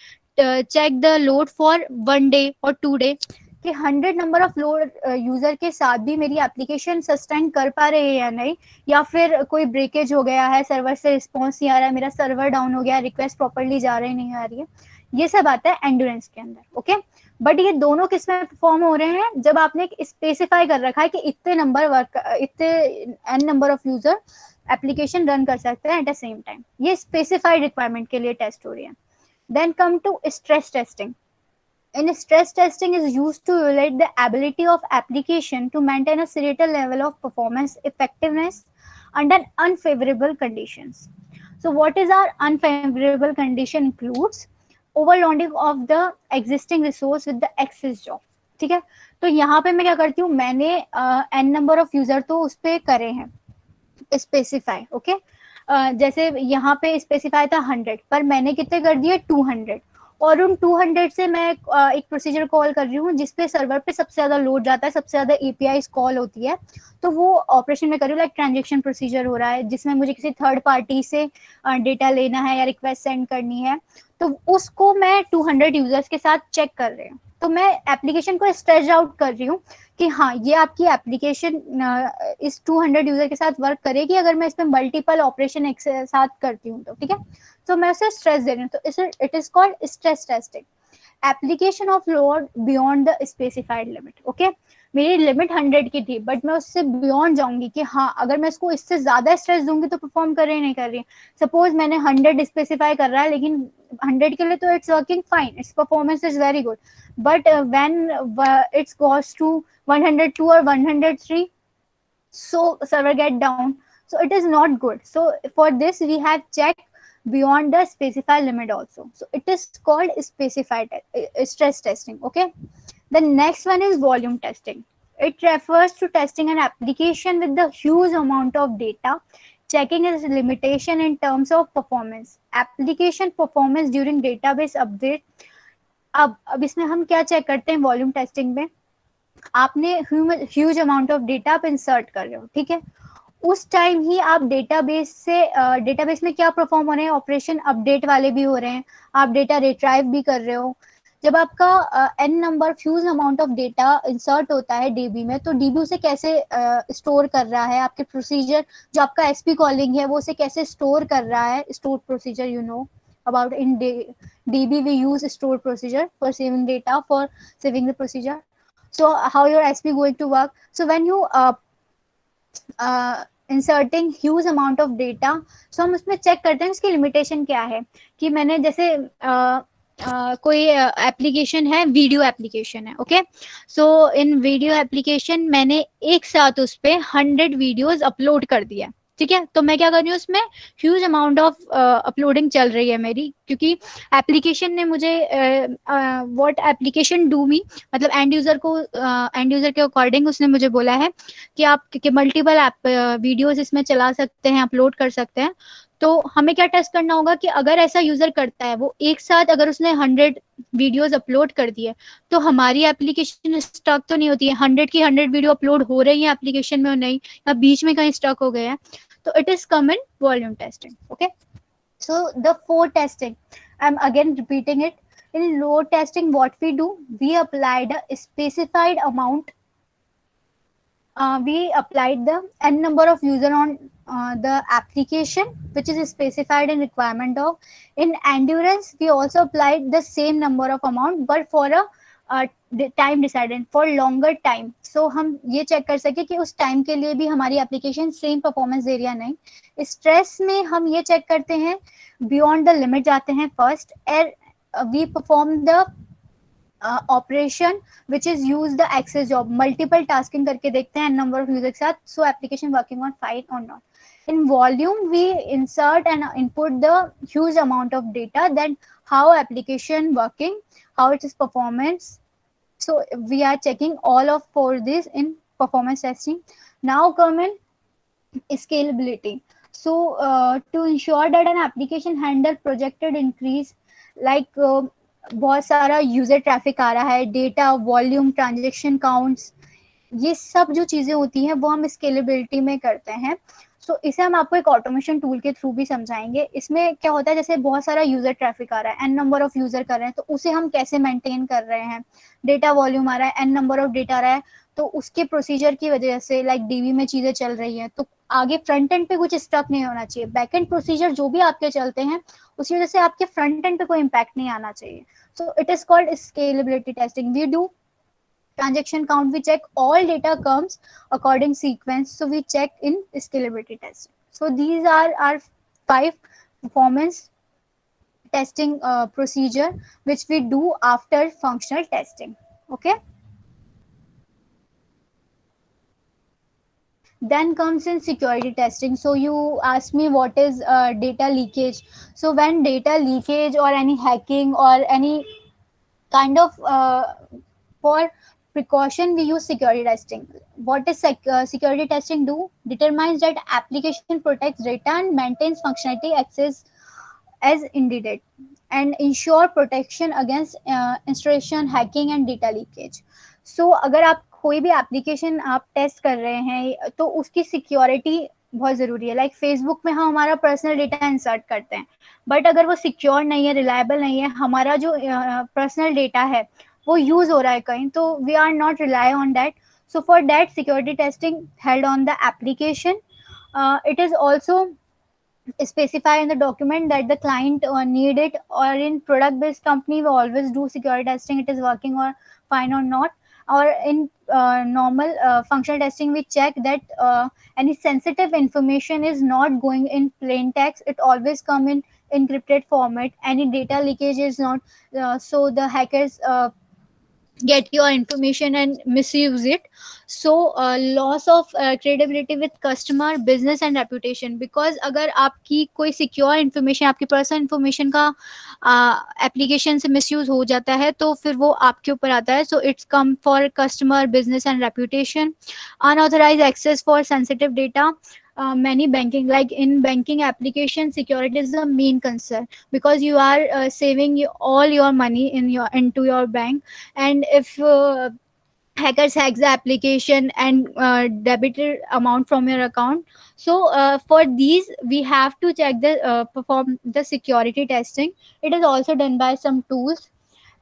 A: check the load for 1 day or 2 day कि 100 नंबर ऑफ लोड यूजर के साथ भी मेरी एप्लीकेशन सस्टेन कर पा रहे हैं या नहीं, या फिर कोई ब्रेकेज हो गया है, सर्वर से रिस्पॉन्स नहीं आ रहा है, मेरा सर्वर डाउन हो गया, रिक्वेस्ट प्रॉपर्ली जा रही नहीं आ रही है. ये सब आता है एंड्योरेंस के अंदर. ओके, बट ये दोनों किस में परफॉर्म हो रहे हैं, जब आपने स्पेसिफाई कर रखा है कि इतने n number of user application run कर सकते हैं एट द सेम टाइम, ये स्पेसिफाइड रिक्वायरमेंट के लिए टेस्ट हो रही है. Then come to stress testing. In stress testing is used to evaluate the ability of application to maintain a certain level of performance effectiveness under unfavorable conditions. So what is our unfavorable condition includes overloading of the existing resource with the excess job. ठीक है, तो यहाँ पे मैं क्या करती हूँ, मैंने n नंबर ऑफ यूजर तो उस पे करे हैं स्पेसिफाई. ओके, जैसे यहाँ पे स्पेसिफाई था 100, पर मैंने कितने कर दिए 200, और उन 200 से मैं एक प्रोसीजर कॉल कर रही हूँ जिसपे सर्वर पे सबसे ज्यादा लोड जाता है, सबसे ज्यादा एपीआई कॉल होती है, तो वो ऑपरेशन में कर रही हूँ. लाइक ट्रांजेक्शन प्रोसीजर हो रहा है जिसमें मुझे किसी थर्ड पार्टी से डेटा लेना है या रिक्वेस्ट सेंड करनी है, तो उसको मैं 200 यूजर्स के साथ चेक कर रही हूँ. तो मैं एप्लीकेशन को स्ट्रेच आउट कर रही हूँ कि हाँ ये आपकी एप्लीकेशन इस 200 यूजर के साथ वर्क करेगी अगर मैं इसमें मल्टीपल ऑपरेशन एक साथ करती हूँ तो. ठीक है, तो मैं उसे स्ट्रेस दे रही हूँ, तो इसे it is called stress testing. Application of load beyond the specified limit. Okay, मेरी लिमिट 100 की थी बट मैं उससे बियॉन्ड जाऊंगी कि हाँ अगर मैं इसको इससे ज्यादा स्ट्रेस दूंगी तो परफॉर्म कर रही नहीं कर रही. सपोज मैंने 100 स्पेसिफाई कर रहा है लेकिन 100 के लिए तो it's working fine, it's performance is very good, but when it's goes to 102 or 103, so server get down, so it is not good. So for this we have checked beyond the specified limit also, so it is called specified stress testing. Okay, the next one is volume testing. It refers to testing an application with the huge amount of data, checking its limitation in terms of performance, application performance during database update. अब इसमें हम क्या check करते हैं volume testing में, आपने huge amount of data आप insert कर रहे हो. ठीक है, उस टाइम ही आप डेटाबेस से डेटाबेस में क्या परफॉर्म हो रहे हैं, ऑपरेशन अपडेट वाले भी हो रहे हैं, आप डेटा रिट्राइव भी कर रहे हो. जब आपका n number fuse amount of data insert होता है डीबी में, तो डीबी उसे कैसे स्टोर कर रहा है, आपके प्रोसीजर जो आपका एसपी कॉलिंग है वो उसे कैसे स्टोर कर रहा है, store procedure you know about in DB we use store procedure for saving data, for saving the procedure. So how your SP going to work? So when you inserting huge amount of data, so हम उसमें check करते हैं उसकी limitation क्या है. कि मैंने जैसे कोई एप्लीकेशन है, वीडियो एप्लीकेशन है. ओके, सो इन वीडियो एप्लीकेशन मैंने एक साथ उस पे 100 वीडियोस अपलोड कर दिया. ठीक है, तो मैं क्या कर रही हूँ उसमें ह्यूज अमाउंट ऑफ अपलोडिंग चल रही है मेरी, क्योंकि एप्लीकेशन ने मुझे व्हाट एप्लीकेशन डू मी, मतलब एंड यूजर के अकॉर्डिंग उसने मुझे बोला है कि आप मल्टीपल ऐप वीडियोस इसमें चला सकते हैं, अपलोड कर सकते हैं. तो हमें क्या टेस्ट करना होगा कि अगर ऐसा यूजर करता है, वो एक साथ अगर उसने 100 वीडियोस अपलोड कर दिए तो हमारी एप्लीकेशन स्टक तो नहीं होती है. 100 की 100 वीडियो अपलोड हो रही है एप्लीकेशन में और नहीं, या बीच में कहीं स्टक हो गए हैं, तो it is come in volume testing. Okay, so the load testing, I'm again repeating it. In load testing what we do, we applied a specified amount, we applied the n number of user on the application which is specified in requirement of. In endurance we also applied the same number of amount but for a time decided for longer time. So हम ये check कर सके कि उस time के लिए भी हमारी एप्लीकेशन सेम परफॉर्मेंस दे रही है नहीं. स्ट्रेस में हम ये चेक करते हैं, बियॉन्ड द लिमिट जाते हैं first, we perform the operation which is use the access job, multiple tasking करके देखते हैं नंबर ऑफ यूजर के साथ, so application working on fine और not. In volume we insert and input the huge amount of data, then how application working, how it is performance. So we are checking all of for this in performance testing. Now come in scalability. So to ensure that an application handle projected increase, like बहुत सारा user traffic आ रहा है, data volume, transaction counts, ये सब जो चीजें होती हैं वो हम स्केलेबिलिटी में करते हैं. सो इसे हम आपको एक ऑटोमेशन टूल के थ्रू भी समझाएंगे. इसमें क्या होता है, जैसे बहुत सारा यूजर ट्रैफिक आ रहा है, एन नंबर ऑफ यूजर कर रहे हैं, तो उसे हम कैसे मेंटेन कर रहे हैं. डेटा वॉल्यूम आ रहा है, एन नंबर ऑफ डेटा आ रहा है, तो उसके प्रोसीजर की वजह से लाइक डीबी में चीजें चल रही हैं, तो आगे फ्रंट एंड पे कुछ स्टक नहीं होना चाहिए. बैक एंड प्रोसीजर जो भी आपके चलते हैं उसी वजह से आपके फ्रंट एंड पे कोई इम्पैक्ट नहीं आना चाहिए. So it is called scalability testing. We do transaction count, we check all data comes according sequence, so we check in scalability testing. So these are our 5 performance testing procedure which we do after functional testing. Okay, then comes in security testing. So you ask me what is data leakage. So when data leakage or any hacking or any kind of for precaution, we use security testing. What is security testing do? Determines that application protects data and maintains functionality access as intended and ensure protection against installation, hacking and data leakage. So अगर आप कोई भी application आप test कर रहे हैं तो उसकी सिक्योरिटी बहुत ज़रूरी है. लाइक फेसबुक में हम हमारा पर्सनल डेटा इंसर्ट करते हैं, बट अगर वो सिक्योर नहीं है, रिलायबल नहीं है, हमारा जो पर्सनल डेटा है वो यूज़ हो रहा है कहीं, तो we are not rely on that. So for that security testing held on the application. It is also specify in the document that the client need it, or in product based company we always do security testing, it is working or fine or not. Or in normal functional testing we check that any sensitive information is not going in plain text, it always come in encrypted format. Any data leakage is not so the hackers get your information and misuse it. So loss of credibility with customer, business and reputation. Because अगर आपकी कोई secure information, आपकी personal information का application से misuse हो जाता है तो फिर वो आपके ऊपर आता है. So it's come for customer, business and reputation. Unauthorise access for sensitive data. Many banking, like in banking application, security is the main concern because you are saving all your money into your bank, and if hackers hack the application and debited amount from your account, so for these we have to check the perform the security testing. It is also done by some tools.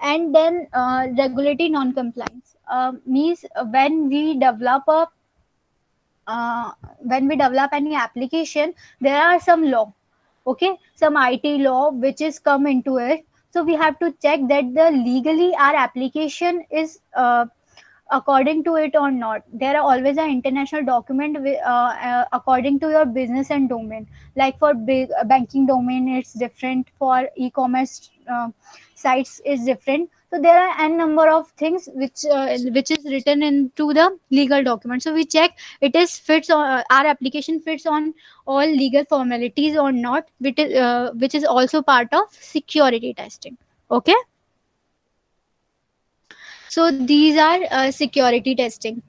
A: And then regulatory non-compliance means when we develop any application, there are some law, okay, some IT law which is come into it. So we have to check that the legally our application is according to it or not. There are always an international document according to your business and domain. Like for banking domain it's different, for e-commerce sites is different. So there are n number of things which is written into the legal document. So we check it is fits on our application fits on all legal formalities or not, which is also part of security testing. Okay, so these are security testing.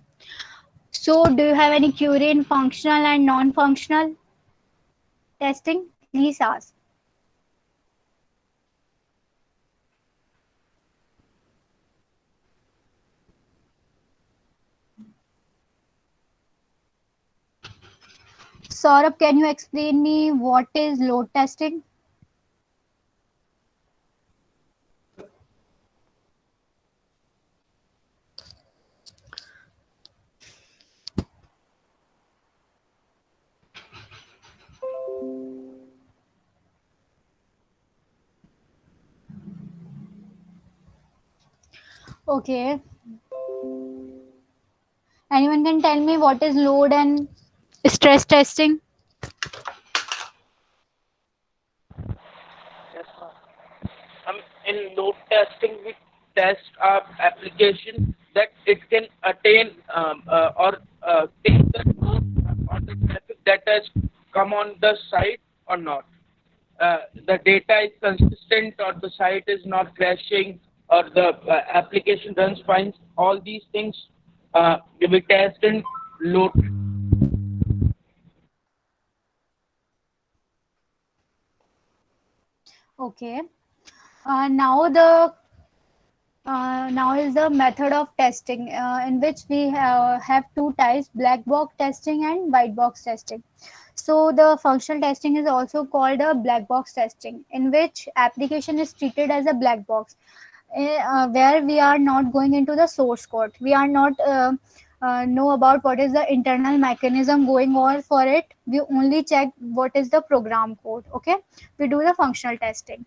A: So do you have any query in functional and non-functional testing? Please ask. Saurabh, can you explain me what is load testing? Okay. Anyone can tell me what is load and stress testing?
C: Yes, ma'am. In load testing, we test our application that it can attain or take the load on the traffic that has come on the site or not. The data is consistent, or the site is not crashing, or the application runs fine. All these things we test in load.
A: Okay. Now is the method of testing in which we have two types: black box testing and white box testing. So the functional testing is also called a black box testing, in which application is treated as a black box, where we are not going into the source code. We are not know about what is the internal mechanism going on for it. We only check what is the program code. Okay, we do the functional testing.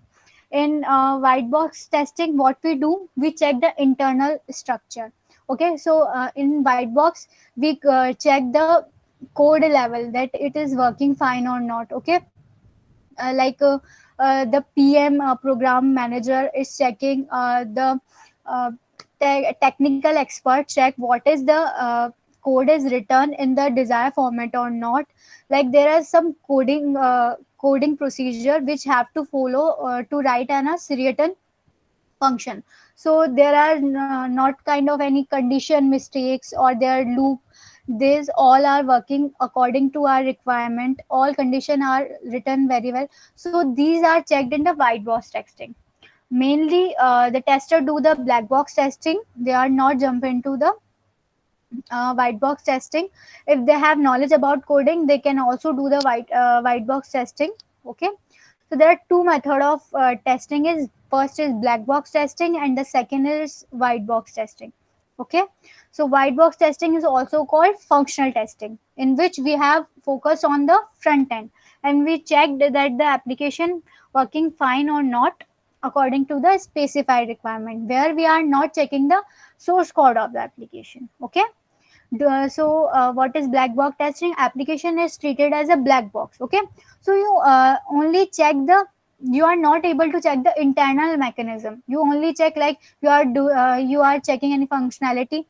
A: In white box testing, what we do, we check the internal structure. Okay, so in white box we check the code level that it is working fine or not. Okay, like the PM program manager is checking the uh, technical expert check what is the code is written in the desired format or not. Like there are some coding procedure which have to follow to write an a written function. So there are not kind of any condition mistakes or their loop. These all are working according to our requirement. All condition are written very well. So these are checked in the white box testing. Mainly the tester do the black box testing. They are not jump into the white box testing. If they have knowledge about coding, they can also do the white box testing. Okay, so there are two method of testing. Is first is black box testing and the second is white box testing. Okay, so white box testing is also called functional testing, in which we have focused on the front end and we checked that the application working fine or not according to the specified requirement, where we are not checking the source code of the application. Okay, so what is black box testing? Application is treated as a black box. Okay, so you only check the, you are not able to check the internal mechanism. You only check like you are checking any functionality.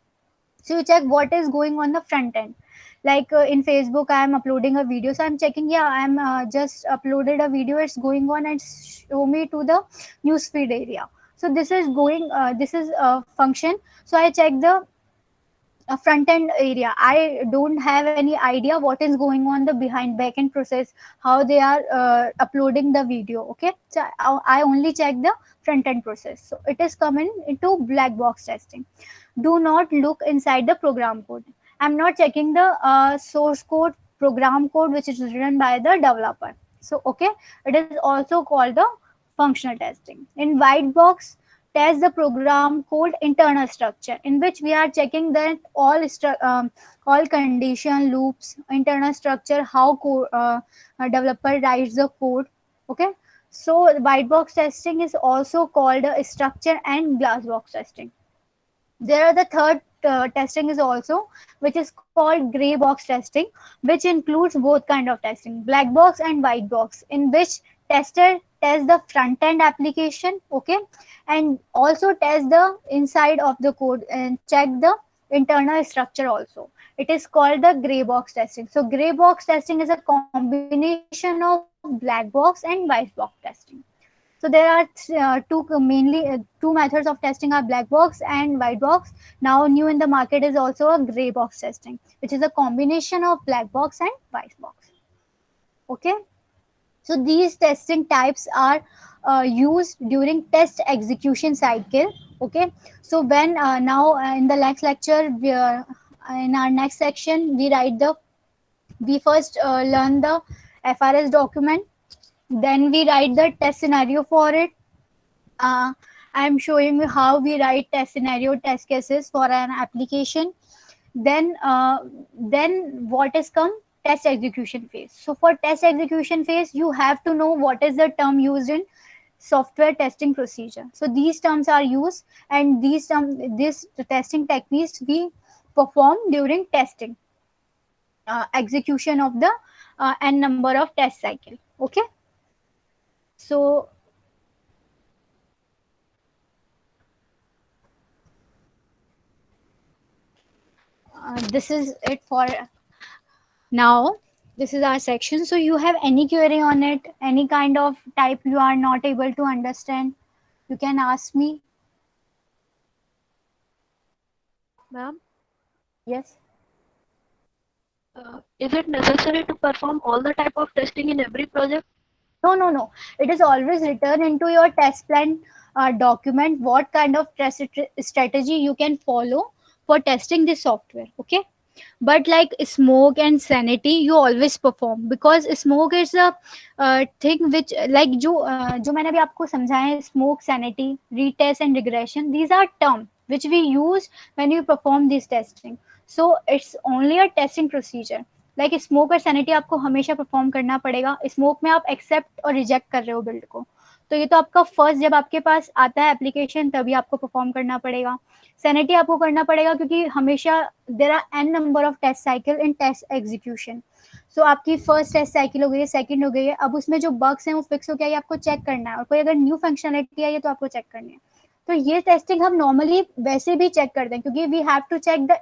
A: So you check what is going on the front end. Like in Facebook I am uploading a video, so I'm checking, yeah, I'm just uploaded a video, it's going on and show me to the newsfeed area. So this is going this is a function. So I check the a front end area. I don't have any idea what is going on the behind back end process, how they are uploading the video. Okay, so I only check the front end process. So it is coming into black box testing. Do not look inside the program code. I'm not checking the source code, program code which is written by the developer. So okay, it is also called the functional testing. In white box test, the program code internal structure, in which we are checking that all condition loops, internal structure, how a developer writes the code. Okay, so white box testing is also called structure and glass box testing. There are the third testing is also, which is called gray box testing, which includes both kind of testing, black box and white box, in which tester test the front end application. Okay, and also test the inside of the code and check the internal structure also. It is called the gray box testing. So gray box testing is a combination of black box and white box testing. So there are two methods of testing are black box and white box. Now new in the market is also a gray box testing, which is a combination of black box and white box. Okay, so these testing types are used during test execution cycle. Okay, so when now in the next lecture, in our next section, we first learn the FRS document, then we write the test scenario for it. I'm showing you how we write test scenario, test cases for an application. Then what is come? Test execution phase. So for test execution phase, you have to know what is the term used in software testing procedure. So these terms are used, and these testing techniques we perform during testing execution of the n number of test cycle. Okay, so this is it for now. This is our section. So you have any query on it, any kind of type you are not able to understand, you can ask me.
D: Ma'am,
A: Yes.
D: is it necessary to perform all the type of testing in every project?
A: No. It is always written into your test plan document what kind of test strategy you can follow for testing this software. Okay, but like smoke and sanity you always perform, because smoke is a thing which like जो मैंने अभी आपको समझाया, smoke, sanity, retest and regression, these are terms which we use when you perform this testing. So it's only a testing procedure. Like smoke और sanity आपको हमेशा perform करना पड़ेगा। स्मोक में आप एक्सेप्ट और रिजेक्ट कर रहे हो बिल्ड को, तो ये तो आपका फर्स्ट, जब आपके पास आता है एप्लीकेशन तभी आपको परफॉर्म करना पड़ेगा। सैनिटी आपको करना पड़ेगा क्योंकि हमेशा there are an number of test cycle in test execution. So आपकी फर्स्ट टेस्ट साइकिल हो गई है, सेकंड हो गई है, अब उसमें जो बग्स हैं वो फिक्स हो गया है, आपको चेक करना है, और कोई अगर न्यू फंक्शनलिटी आई है तो आपको चेक करनी है। तो ये टेस्टिंग हम नॉर्मली वैसे भी चेक करते हैं क्योंकि we have to check the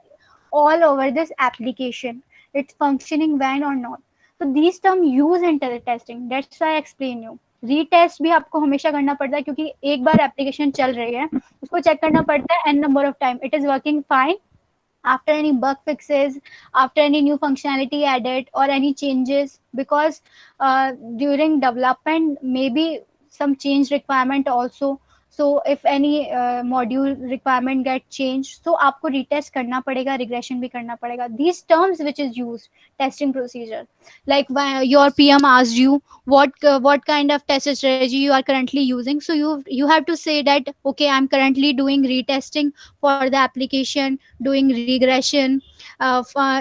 A: all over this application it's functioning well or not. So these term use in testing, that's why I explain you। Retest भी आपको हमेशा करना पड़ता है क्योंकि एक बार एप्लीकेशन चल रही है उसको चेक करना पड़ता है n number of time it is working fine after any bug fixes, after any new functionality added or any changes, because during development maybe some change requirement also। So if any module requirement get changed, so आपको retest करना पड़ेगा, regression भी करना पड़ेगा। These terms which is used testing procedure, like your PM asked you what kind of test strategy you are currently using, so you have to say that okay, I'm currently doing retesting for the application, doing regression,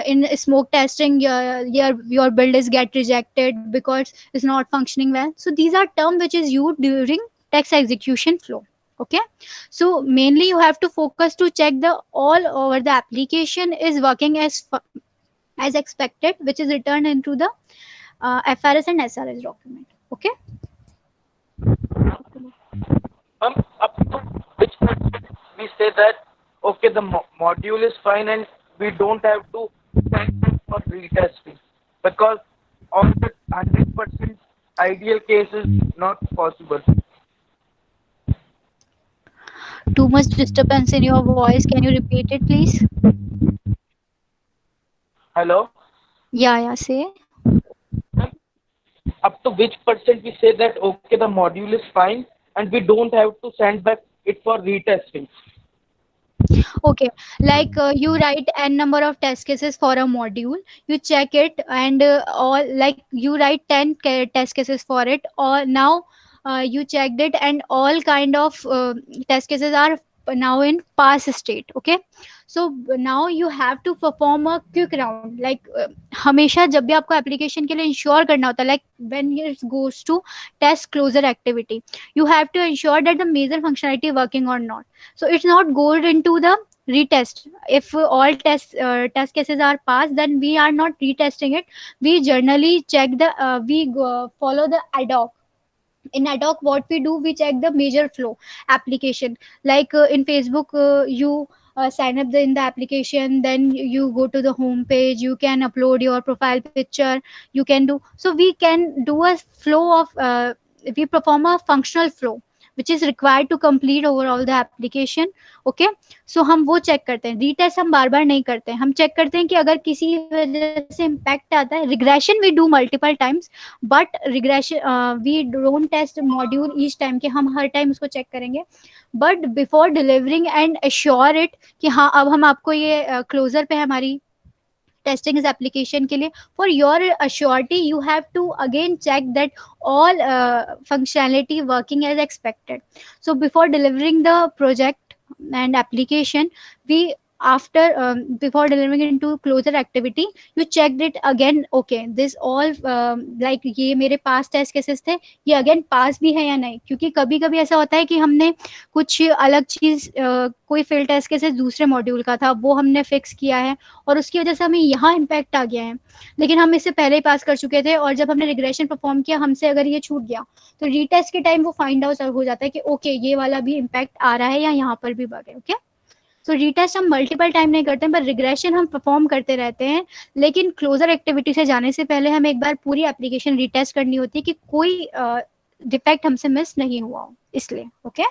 A: in smoke testing your build is get rejected because it's not functioning well. So these are term which is used during text execution flow. Okay, so mainly you have to focus to check the all over the application is working as expected, which is returned into the FRS and SRS document. Okay.
C: Up to which point we say that okay, the module is fine and we don't have to send it for retesting, because on the 100% ideal case is not possible.
A: Too much disturbance in your voice, can you repeat it please?
C: Hello.
A: Yeah, say.
C: Up to which percent we say that okay, the module is fine and we don't have to send back it for retesting.
A: Okay, like you write n number of test cases for a module, you check it, and all like you write 10 test cases for it, or now you checked it and all kind of test cases are now in pass state. Okay, so now you have to perform a quick round, like हमेशा जब भी आपको application के लिए ensure करना होता है, like when it goes to test closure activity, you have to ensure that the major functionality working or not. So it's not go into the retest. If all test cases are passed, then we are not retesting it. We generally check the follow the ad hoc. In ad hoc what we do, we check the major flow application, like in Facebook you sign up in the application, then you go to the home page, you can upload your profile picture, you can do, so we can do a flow of we perform a functional flow which is required to complete overall the application. Okay, so हम वो check करते हैं, retest हम बार बार नहीं करते हैं, हम check करते हैं कि अगर किसी वजह से इम्पैक्ट आता है, regression we do multiple times, but regression we don't test module each time कि हम हर टाइम उसको चेक करेंगे, but before delivering and assure it कि हाँ अब हम आपको ये क्लोजर पे हमारी testing is application के लिए, for your assurity you have to again check that all functionality working as expected. So before delivering the project and application, we after before delivering into closure activity, you checked it again, okay this all like ये मेरे पास test cases थे, ये again पास भी है या नहीं, क्योंकि कभी कभी ऐसा होता है कि हमने कुछ अलग चीज कोई फील्ड टेस्ट केसेस दूसरे मॉड्यूल का था वो हमने फिक्स किया है और उसकी वजह से हमें यहाँ इम्पैक्ट आ गया है, लेकिन हम इससे पहले ही पास कर चुके थे, और जब हमने रिग्रेशन परफॉर्म किया हमसे अगर ये छूट गया तो रीटेस्ट के टाइम वो फाइंड आउट हो जाता है कि ओके ये वाला भी इम्पैक्ट आ रहा है या यहाँ पर भी बग है। ओके, सो रीटेस्ट हम मल्टीपल टाइम नहीं करते हैं, पर रिग्रेशन हम परफॉर्म करते रहते हैं, लेकिन क्लोजर एक्टिविटी से जाने से पहले हमें एक बार पूरी एप्लीकेशन रीटेस्ट करनी होती है कि कोई डिफेक्ट हमसे मिस नहीं हुआ हो, इसलिए। Okay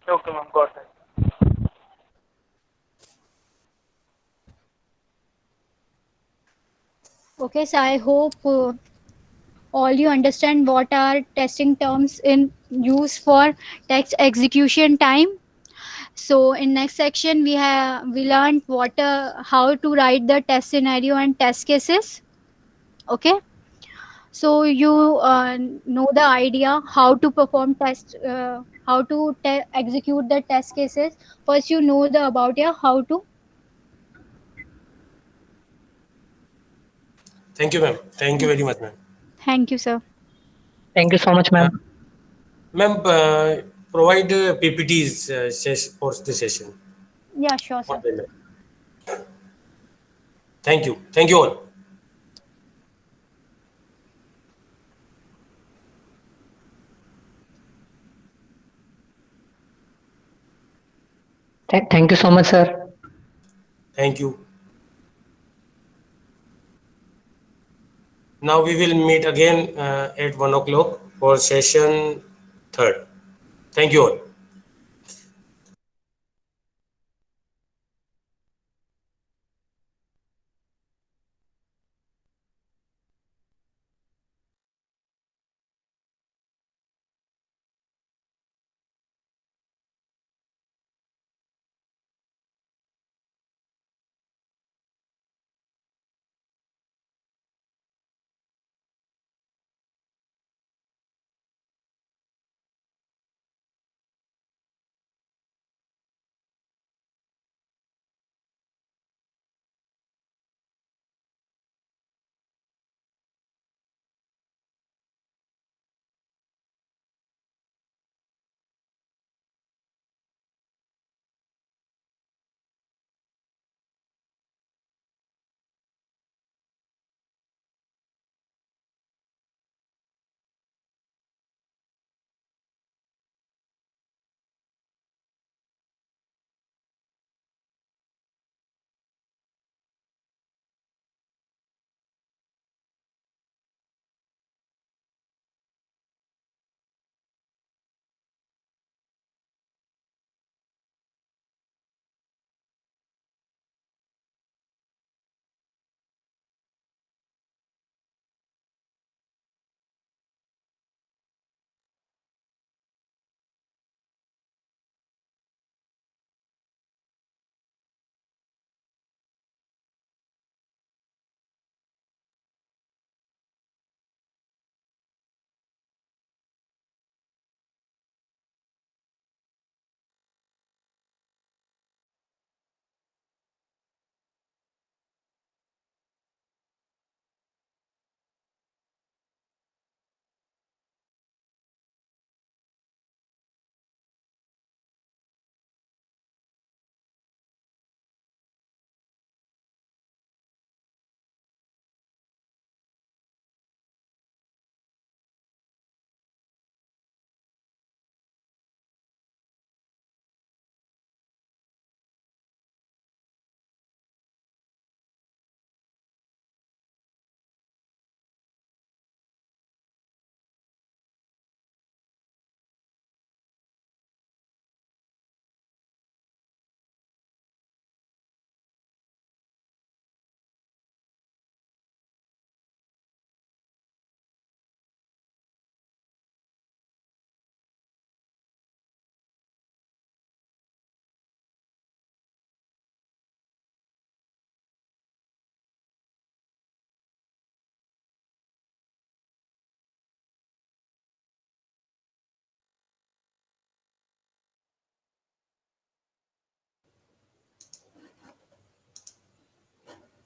C: Okay, ma'am, got it.
A: Okay, so I hope all you understand what are testing terms in use for text execution time. So in next section we learned what how to write the test scenario and test cases. Okay, so you know the idea how to perform test, how to execute the test cases. First you know the about how to
E: Thank you, ma'am. Thank you very much, ma'am.
A: Thank you, sir.
F: Thank you so much, ma'am.
E: Ma'am, provide PPTs for the session.
A: Yeah, sure, sir.
E: Thank you. Thank you all.
F: Thank you so much, sir.
E: Thank you. Now we will meet again at 1 o'clock for session third. Thank you all.